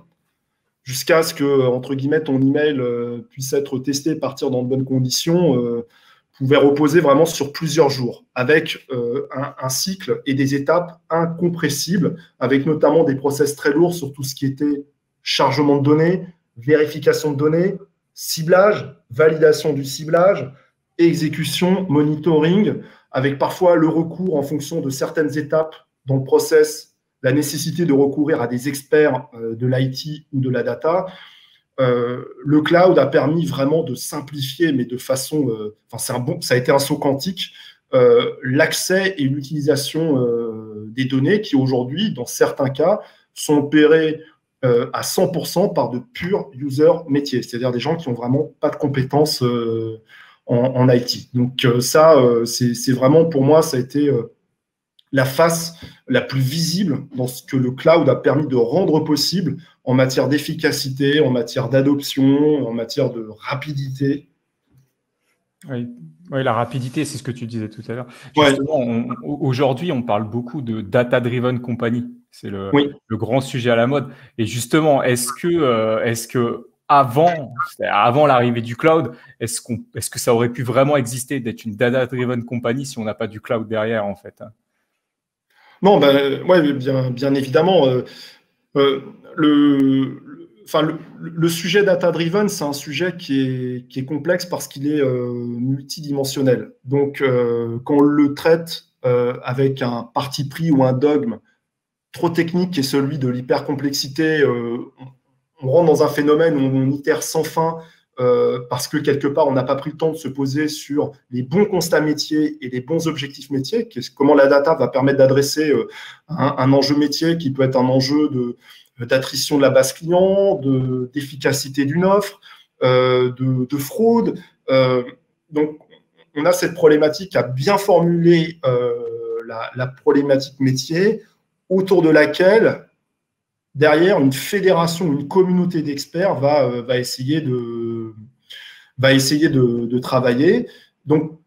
jusqu'à ce que, entre guillemets, ton email puisse être testé et partir dans de bonnes conditions, pouvait reposer vraiment sur plusieurs jours, avec un cycle et des étapes incompressibles, avec notamment des process très lourds sur tout ce qui était chargement de données, vérification de données, ciblage, validation du ciblage, exécution, monitoring, avec parfois le recours en fonction de certaines étapes dans le process, la nécessité de recourir à des experts de l'IT ou de la data. Le cloud a permis vraiment de simplifier, mais de façon, ça a été un saut quantique, l'accès et l'utilisation des données qui aujourd'hui, dans certains cas, sont opérés à 100% par de purs users métiers, c'est-à-dire des gens qui n'ont vraiment pas de compétences en IT. Donc ça, c'est vraiment, pour moi, ça a été la face la plus visible dans ce que le cloud a permis de rendre possible en matière d'efficacité, en matière d'adoption, en matière de rapidité. Oui, la rapidité, c'est ce que tu disais tout à l'heure. Ouais. Justement, aujourd'hui, on parle beaucoup de data-driven company. C'est le grand sujet à la mode. Et justement, est-ce que avant l'arrivée du cloud, est-ce que ça aurait pu vraiment exister d'être une data-driven company si on n'a pas du cloud derrière, en fait? Non, bien évidemment. Le sujet data-driven, c'est un sujet qui est complexe parce qu'il est multidimensionnel. Donc, quand on le traite avec un parti pris ou un dogme trop technique qui est celui de l'hypercomplexité, on rentre dans un phénomène où on itère sans fin parce que quelque part, on n'a pas pris le temps de se poser sur les bons constats métiers et les bons objectifs métiers, comment la data va permettre d'adresser un enjeu métier qui peut être un enjeu d'attrition de la base client, d'efficacité d'une offre, de fraude. Donc, on a cette problématique à bien formuler la problématique métier autour de laquelle, derrière, une fédération, une communauté d'experts va essayer de travailler. Donc,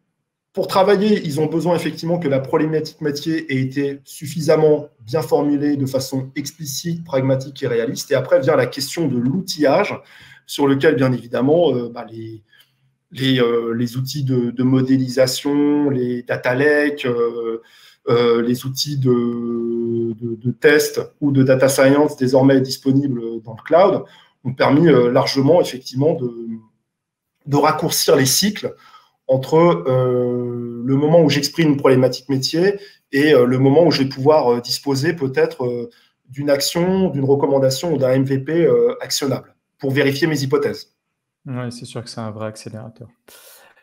pour travailler, ils ont besoin effectivement que la problématique métier ait été suffisamment bien formulée de façon explicite, pragmatique et réaliste. Et après vient la question de l'outillage, sur lequel, bien évidemment, les outils de modélisation, les data lakes, les outils de test ou de data science désormais disponibles dans le cloud ont permis largement, effectivement, de raccourcir les cycles entre le moment où j'exprime une problématique métier et le moment où je vais pouvoir disposer peut-être d'une action, d'une recommandation ou d'un MVP actionnable pour vérifier mes hypothèses. Oui, c'est sûr que c'est un vrai accélérateur.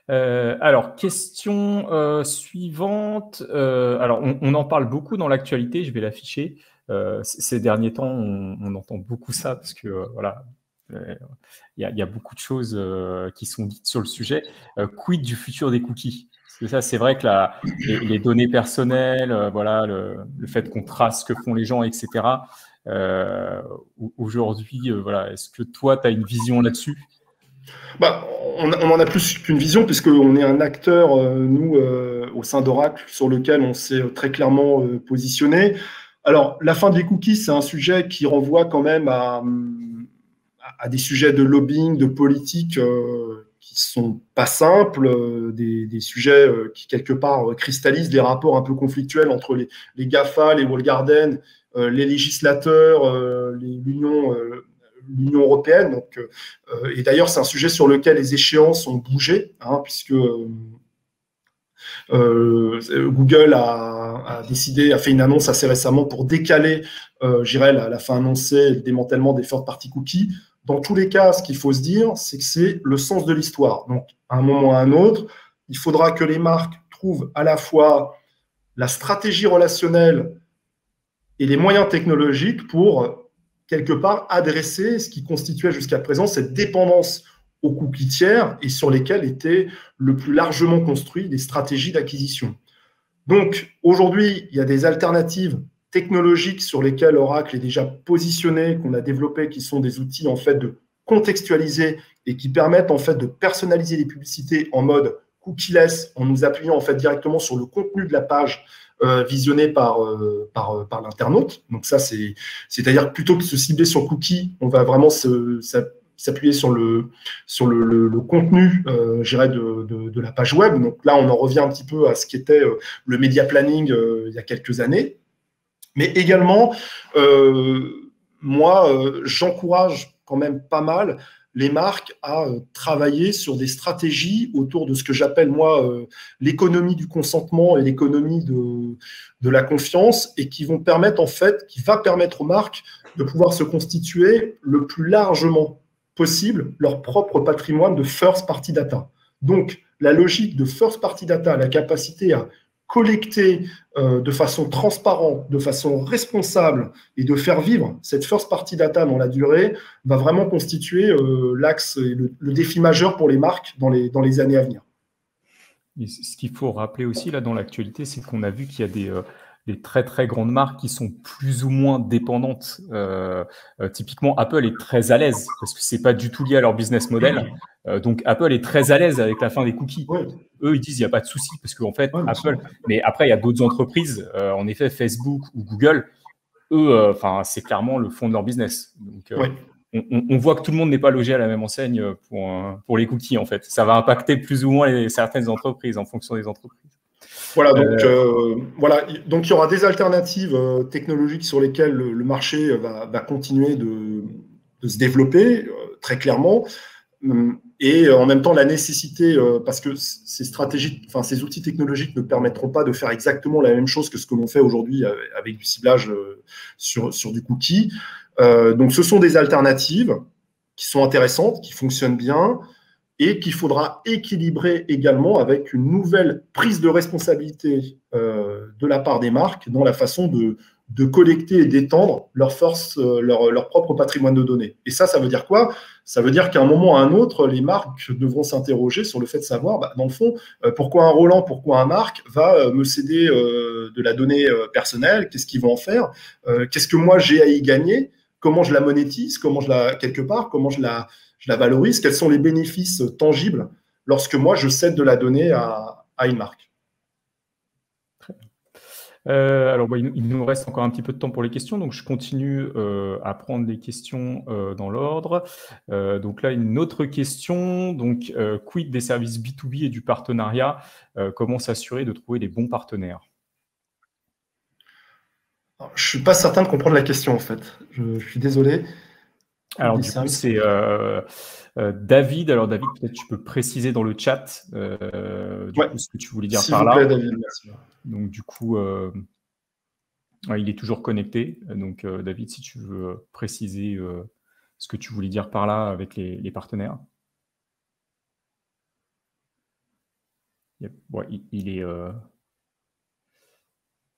Alors, question suivante. Alors, on en parle beaucoup dans l'actualité, je vais l'afficher. Ces derniers temps, on entend beaucoup ça parce que voilà, il y a beaucoup de choses qui sont dites sur le sujet. Quid du futur des cookies? Parce que ça, c'est vrai que les données personnelles, voilà, le fait qu'on trace ce que font les gens, etc. Aujourd'hui, voilà, est-ce que toi, tu as une vision là-dessus? On en a plus qu'une vision, puisqu'on est un acteur, nous, au sein d'Oracle, sur lequel on s'est très clairement positionné. Alors, la fin des cookies, c'est un sujet qui renvoie quand même à des sujets de lobbying, de politique qui sont pas simples, des sujets qui, quelque part, cristallisent des rapports un peu conflictuels entre les GAFA, les walled garden, les législateurs, l'Union européenne. Donc, et d'ailleurs, c'est un sujet sur lequel les échéances ont bougé, puisque Google a fait une annonce assez récemment pour décaler, la fin annoncée, le démantèlement des third party cookies. Dans tous les cas, ce qu'il faut se dire, c'est que c'est le sens de l'histoire. Donc, à un moment ou à un autre, il faudra que les marques trouvent à la fois la stratégie relationnelle et les moyens technologiques pour, quelque part, adresser ce qui constituait jusqu'à présent cette dépendance aux cookies tiers et sur lesquels étaient le plus largement construites des stratégies d'acquisition. Donc, aujourd'hui, il y a des alternatives technologiques sur lesquelles Oracle est déjà positionné, qu'on a développé, qui sont des outils en fait de contextualiser et qui permettent en fait de personnaliser les publicités en mode cookieless, en nous appuyant en fait directement sur le contenu de la page visionnée par l'internaute. Donc ça, c'est-à-dire plutôt que de se cibler sur cookie, on va vraiment s'appuyer sur le contenu, je dirais, de la page web. Donc là, on en revient un petit peu à ce qui était le media planning il y a quelques années. Mais également, moi, j'encourage quand même pas mal les marques à travailler sur des stratégies autour de ce que j'appelle, moi, l'économie du consentement et l'économie de la confiance, et qui vont permettre, en fait, qui va permettre aux marques de pouvoir se constituer le plus largement possible leur propre patrimoine de first party data. Donc, la logique de first party data, la capacité à collecter de façon transparente, de façon responsable et de faire vivre cette first party data dans la durée va vraiment constituer l'axe et le défi majeur pour les marques dans les années à venir. Et ce qu'il faut rappeler aussi là dans l'actualité, c'est qu'on a vu qu'il y a des très très grandes marques qui sont plus ou moins dépendantes. Typiquement, Apple est très à l'aise parce que c'est pas du tout lié à leur business model. Donc Apple est très à l'aise avec la fin des cookies. Ouais. Eux, ils disent il n'y a pas de souci parce qu'en fait, Apple. Mais après, il y a d'autres entreprises. En effet, Facebook ou Google, eux, c'est clairement le fond de leur business. Donc, on voit que tout le monde n'est pas logé à la même enseigne pour les cookies, en fait. Ça va impacter plus ou moins certaines entreprises en fonction des entreprises. Voilà, donc il y aura des alternatives technologiques sur lesquelles le marché va continuer de se développer très clairement. Et en même temps, la nécessité, parce que ces outils technologiques ne permettront pas de faire exactement la même chose que ce que l'on fait aujourd'hui avec du ciblage sur du cookie. Donc, ce sont des alternatives qui sont intéressantes, qui fonctionnent bien et qu'il faudra équilibrer également avec une nouvelle prise de responsabilité de la part des marques dans la façon de collecter et d'étendre leur propre patrimoine de données. Et ça veut dire quoi? Ça veut dire qu'à un moment ou à un autre, les marques devront s'interroger sur le fait de savoir, dans le fond, pourquoi un Roland, pourquoi un Marc va me céder de la donnée personnelle, qu'est-ce qu'ils vont en faire, qu'est-ce que moi j'ai à y gagner, comment je la monétise, comment je la valorise, quels sont les bénéfices tangibles lorsque moi je cède de la donnée à une marque. Alors, il nous reste encore un petit peu de temps pour les questions, donc je continue à prendre les questions dans l'ordre. Donc là, une autre question, donc quid des services B2B et du partenariat, comment s'assurer de trouver les bons partenaires? Alors, je ne suis pas certain de comprendre la question, en fait. Je suis désolé. Alors, du coup, c'est David. Alors, David, peut-être tu peux préciser dans le chat coup, ce que tu voulais dire par là. S'il vous plaît, David, merci. Donc, du coup, il est toujours connecté. Donc, David, si tu veux préciser ce que tu voulais dire par là avec les partenaires.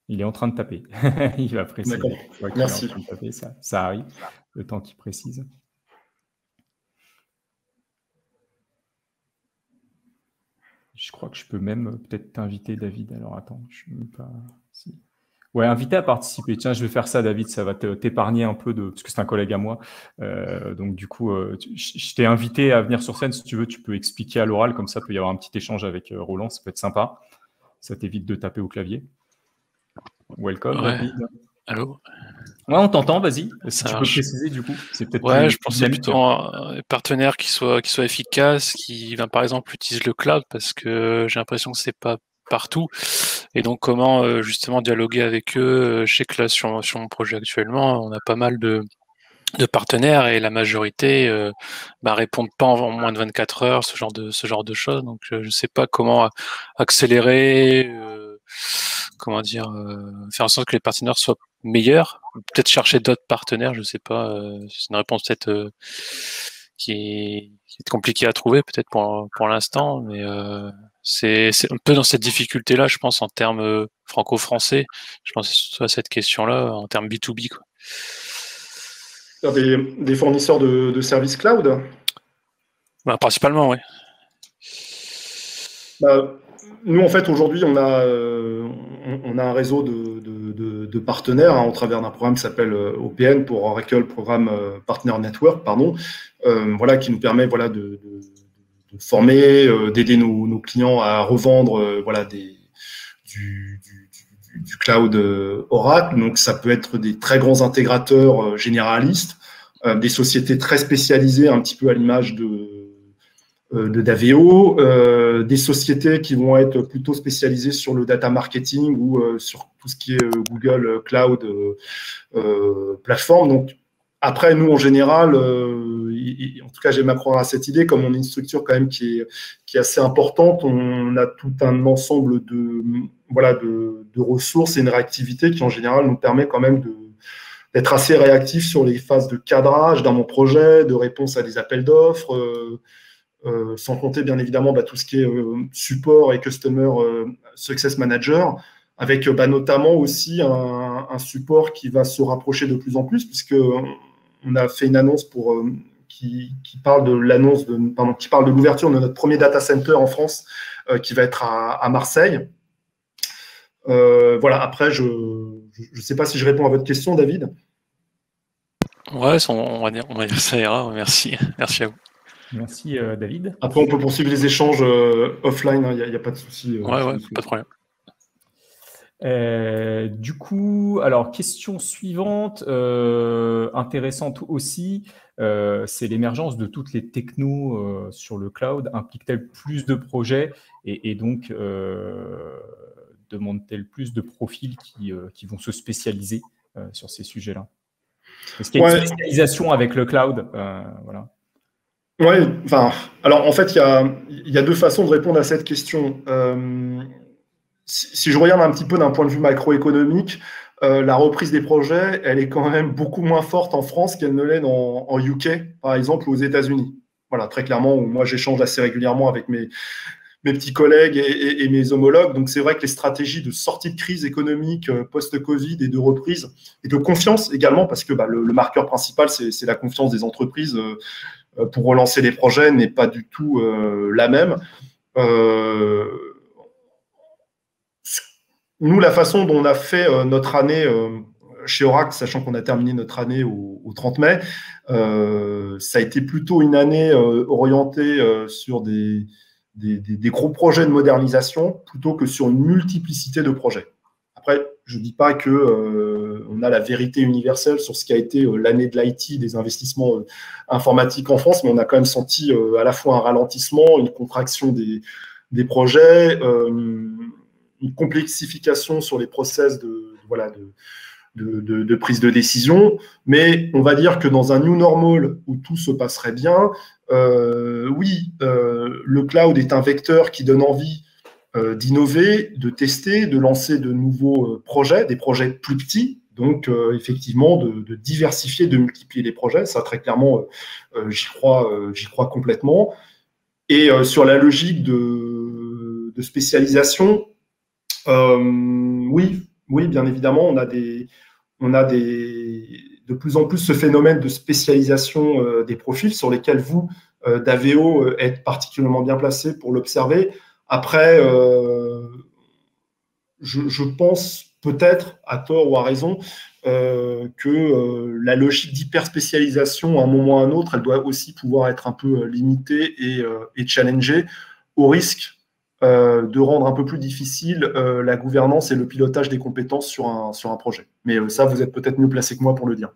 Il est en train de taper. Il va préciser. D'accord. Merci. Il est en train de taper, ça arrive, le temps qu'il précise. Je crois que je peux même peut-être t'inviter, David. Alors, attends, je ne sais pas si... Ouais, inviter à participer. Tiens, je vais faire ça, David. Ça va t'épargner un peu parce que c'est un collègue à moi. Donc, du coup, je t'ai invité à venir sur scène. Si tu veux, tu peux expliquer à l'oral. Comme ça, il peut y avoir un petit échange avec Roland. Ça peut être sympa. Ça t'évite de taper au clavier. Welcome, ouais. David. Allô? Ouais, on t'entend, vas-y. Si tu peux préciser, du coup, c'est peut-être. Je pensais plutôt à un partenaire qui soit efficace, qui, par exemple, utilise le cloud, parce que j'ai l'impression que c'est pas partout. Et donc, comment justement dialoguer avec eux? Je sais que là, sur mon projet actuellement, on a pas mal de partenaires et la majorité répondent pas en moins de 24 heures, ce genre de choses. Donc, je sais pas comment accélérer, faire en sorte que les partenaires soient meilleurs. Peut-être chercher d'autres partenaires, je sais pas. C'est une réponse peut-être qui est compliquée à trouver, peut-être pour l'instant, mais c'est un peu dans cette difficulté-là, je pense, en termes franco-français. Je pense surtout à cette question-là, en termes B2B, quoi. Des fournisseurs de services cloud? Principalement, oui. Nous, en fait, aujourd'hui, on a un réseau de partenaires au travers d'un programme qui s'appelle OPN pour Oracle, Programme Partner Network, qui nous permet de former, d'aider nos clients à revendre du cloud Oracle. Donc, ça peut être des très grands intégrateurs généralistes, des sociétés très spécialisées, un petit peu à l'image d'Aveo, des sociétés qui vont être plutôt spécialisées sur le data marketing ou sur tout ce qui est Google Cloud Platform. Donc, après, nous, en général, en tout cas, j'aime à croire à cette idée, comme on est une structure quand même qui est assez importante, on a tout un ensemble de ressources et une réactivité qui, en général, nous permet quand même d'être assez réactif sur les phases de cadrage d'un projet, de réponse à des appels d'offres, sans compter bien évidemment tout ce qui est support et Customer Success Manager, avec notamment aussi un support qui va se rapprocher de plus en plus, puisqu'on a fait une annonce qui parle de l'ouverture de notre premier data center en France, qui va être à Marseille. Voilà, après, je ne sais pas si je réponds à votre question, David. Ouais, on va dire ça ira. Merci à vous. Merci, David. Après, on peut poursuivre les échanges offline, il n'y a pas de souci. Ouais, pas de problème. Du coup, alors, question suivante, intéressante aussi, c'est l'émergence de toutes les technos sur le cloud. Implique-t-elle plus de projets et donc demande-t-elle plus de profils qui vont se spécialiser sur ces sujets-là? Est-ce qu'il y a une spécialisation avec le cloud? Voilà. Oui, alors en fait, il y a deux façons de répondre à cette question. Si je regarde un petit peu d'un point de vue macroéconomique, la reprise des projets, elle est quand même beaucoup moins forte en France qu'elle ne l'est en UK, par exemple, ou aux États-Unis. Voilà, très clairement, moi j'échange assez régulièrement avec mes petits collègues et mes homologues. Donc c'est vrai que les stratégies de sortie de crise économique post-Covid et de reprise, et de confiance également, parce que le marqueur principal, c'est la confiance des entreprises pour relancer les projets, n'est pas du tout la même. Nous, la façon dont on a fait notre année chez Oracle, sachant qu'on a terminé notre année au 30 mai, ça a été plutôt une année orientée sur des gros projets de modernisation plutôt que sur une multiplicité de projets. Après, je ne dis pas qu'on a la vérité universelle sur ce qui a été l'année de l'IT, des investissements informatiques en France, mais on a quand même senti à la fois un ralentissement, une contraction des projets, une complexification sur les process de prise de décision. Mais on va dire que dans un new normal où tout se passerait bien, oui, le cloud est un vecteur qui donne envie d'innover, de tester, de lancer de nouveaux projets, des projets plus petits, donc effectivement de diversifier, de multiplier les projets. Ça, très clairement, j'y crois complètement. Et sur la logique de spécialisation, oui, bien évidemment, on a de plus en plus ce phénomène de spécialisation des profils sur lesquels vous, d'Aveo, êtes particulièrement bien placé pour l'observer. Après, je pense peut-être, à tort ou à raison, que la logique d'hyperspécialisation, à un moment ou à un autre, elle doit aussi pouvoir être un peu limitée et challengée, au risque de rendre un peu plus difficile la gouvernance et le pilotage des compétences sur un projet. Mais ça, vous êtes peut-être mieux placé que moi pour le dire.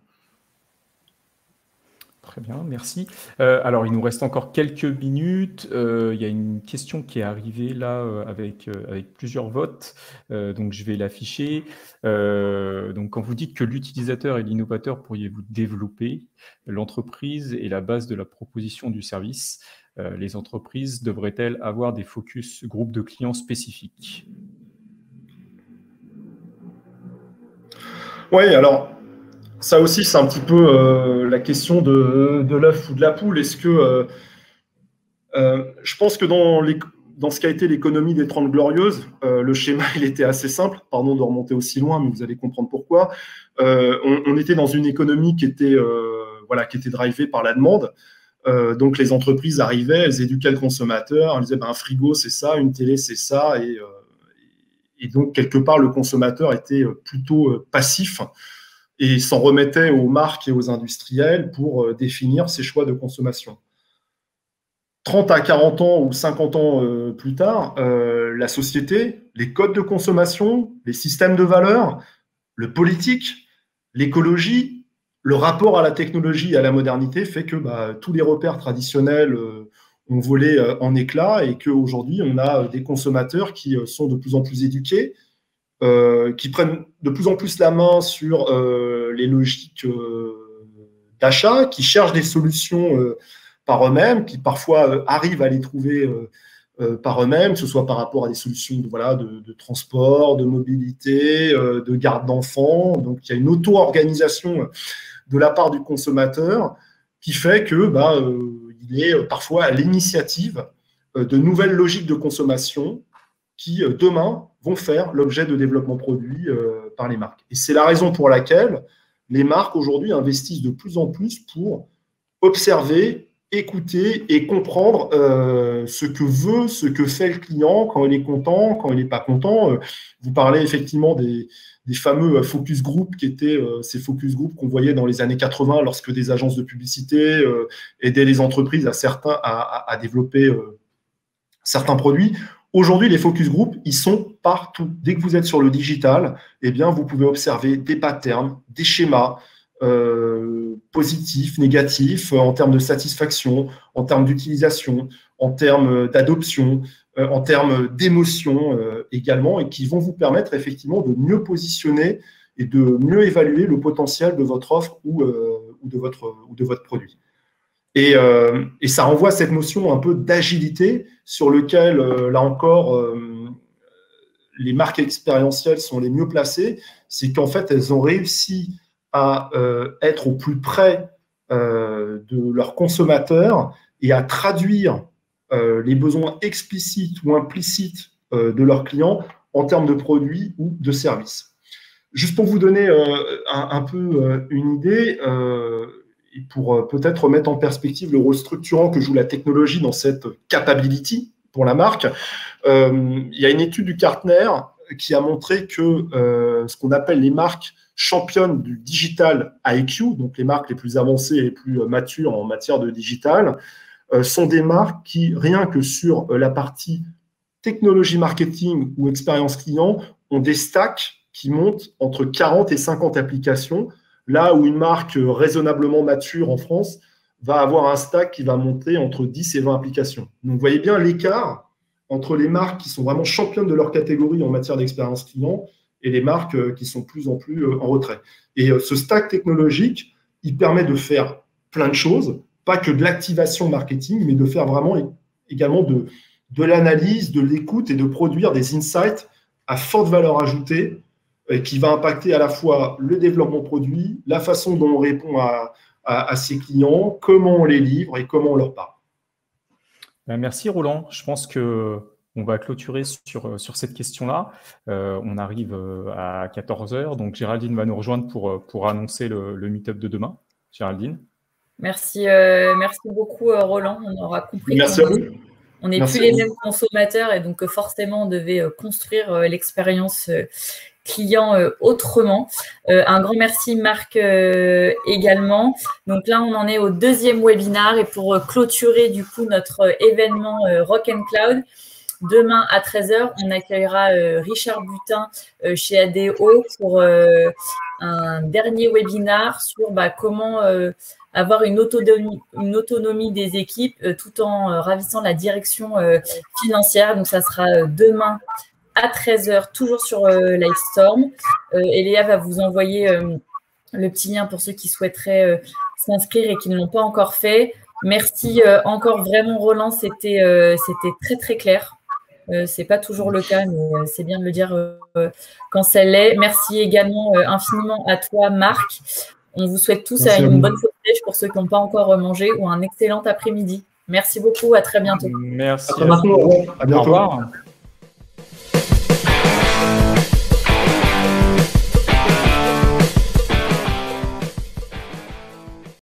Très bien, merci. Alors, il nous reste encore quelques minutes. Il y a une question qui est arrivée là avec plusieurs votes. Donc, je vais l'afficher. Donc, quand vous dites que l'utilisateur et l'innovateur, pourriez-vous développer, l'entreprise est la base de la proposition du service. Les entreprises devraient-elles avoir des focus groupes de clients spécifiques? Oui, alors, ça aussi, c'est un petit peu la question de l'œuf ou de la poule. Est-ce que je pense que dans ce qu'a été l'économie des 30 Glorieuses, le schéma, il était assez simple. Pardon de remonter aussi loin, mais vous allez comprendre pourquoi. On était dans une économie qui était drivée par la demande. Donc, les entreprises arrivaient, elles éduquaient le consommateur, elles disaient un frigo, c'est ça, une télé, c'est ça. Et donc, quelque part, le consommateur était plutôt passif et s'en remettait aux marques et aux industriels pour définir ses choix de consommation. 30 à 40 ans ou 50 ans plus tard, la société, les codes de consommation, les systèmes de valeurs, le politique, l'écologie, le rapport à la technologie et à la modernité fait que tous les repères traditionnels ont volé en éclats et qu'aujourd'hui, on a des consommateurs qui sont de plus en plus éduqués, qui prennent de plus en plus la main sur les logiques d'achat, qui cherchent des solutions par eux-mêmes, qui parfois arrivent à les trouver par eux-mêmes, que ce soit par rapport à des solutions de transport, de mobilité, de garde d'enfants. Donc, il y a une auto-organisation de la part du consommateur qui fait que il est parfois à l'initiative de nouvelles logiques de consommation qui, demain, vont faire l'objet de développement produit par les marques. Et c'est la raison pour laquelle les marques, aujourd'hui, investissent de plus en plus pour observer, écouter et comprendre ce que veut, ce que fait le client quand il est content, quand il n'est pas content. Vous parlez effectivement des fameux focus group qui étaient ces focus group qu'on voyait dans les années 80 lorsque des agences de publicité aidaient les entreprises à développer certains produits. Aujourd'hui, les focus group, ils sont partout. Dès que vous êtes sur le digital, eh bien, vous pouvez observer des patterns, des schémas positifs, négatifs, en termes de satisfaction, en termes d'utilisation, en termes d'adoption, en termes d'émotion également, et qui vont vous permettre effectivement de mieux positionner et de mieux évaluer le potentiel de votre offre ou de votre produit. Et ça renvoie à cette notion un peu d'agilité sur lequel, là encore, les marques expérientielles sont les mieux placées. C'est qu'en fait, elles ont réussi à être au plus près de leurs consommateurs et à traduire les besoins explicites ou implicites de leurs clients en termes de produits ou de services. Juste pour vous donner un peu une idée, et pour peut-être remettre en perspective le rôle structurant que joue la technologie dans cette capability pour la marque, il y a une étude du Gartner qui a montré que ce qu'on appelle les marques championnes du digital IQ, donc les marques les plus avancées et les plus matures en matière de digital, sont des marques qui, rien que sur la partie technologie marketing ou expérience client, ont des stacks qui montent entre 40 et 50 applications, là où une marque raisonnablement mature en France va avoir un stack qui va monter entre 10 et 20 applications. Donc, vous voyez bien l'écart entre les marques qui sont vraiment championnes de leur catégorie en matière d'expérience client et les marques qui sont de plus en plus en retrait. Et ce stack technologique, il permet de faire plein de choses, pas que de l'activation marketing, mais de faire vraiment également de l'analyse, de l'écoute et de produire des insights à forte valeur ajoutée qui va impacter à la fois le développement produit, la façon dont on répond à ses clients, comment on les livre et comment on leur parle. Merci Roland. Je pense qu'on va clôturer sur cette question-là. On arrive à 14h, donc Géraldine va nous rejoindre pour annoncer le meet-up de demain. Géraldine. Merci beaucoup Roland. On aura compris. Merci à vous. On n'est plus les mêmes consommateurs et donc forcément on devait construire l'expérience client autrement. Un grand merci Marc également. Donc là, on en est au deuxième webinaire et pour clôturer du coup notre événement Rock and Cloud, demain à 13h, on accueillera Richard Butin chez ADO pour un dernier webinaire sur comment avoir une autonomie des équipes tout en ravissant la direction financière. Donc ça sera demain à 13h, toujours sur Livestorm. Et Léa va vous envoyer le petit lien pour ceux qui souhaiteraient s'inscrire et qui ne l'ont pas encore fait. Merci encore vraiment Roland, c'était très très clair. C'est pas toujours le cas, mais c'est bien de le dire quand ça l'est. Merci également infiniment à toi Marc. On vous souhaite tous une bonne pause pour ceux qui n'ont pas encore mangé ou un excellent après-midi. Merci beaucoup, à très bientôt. Merci. À très bientôt. À bientôt. Au revoir.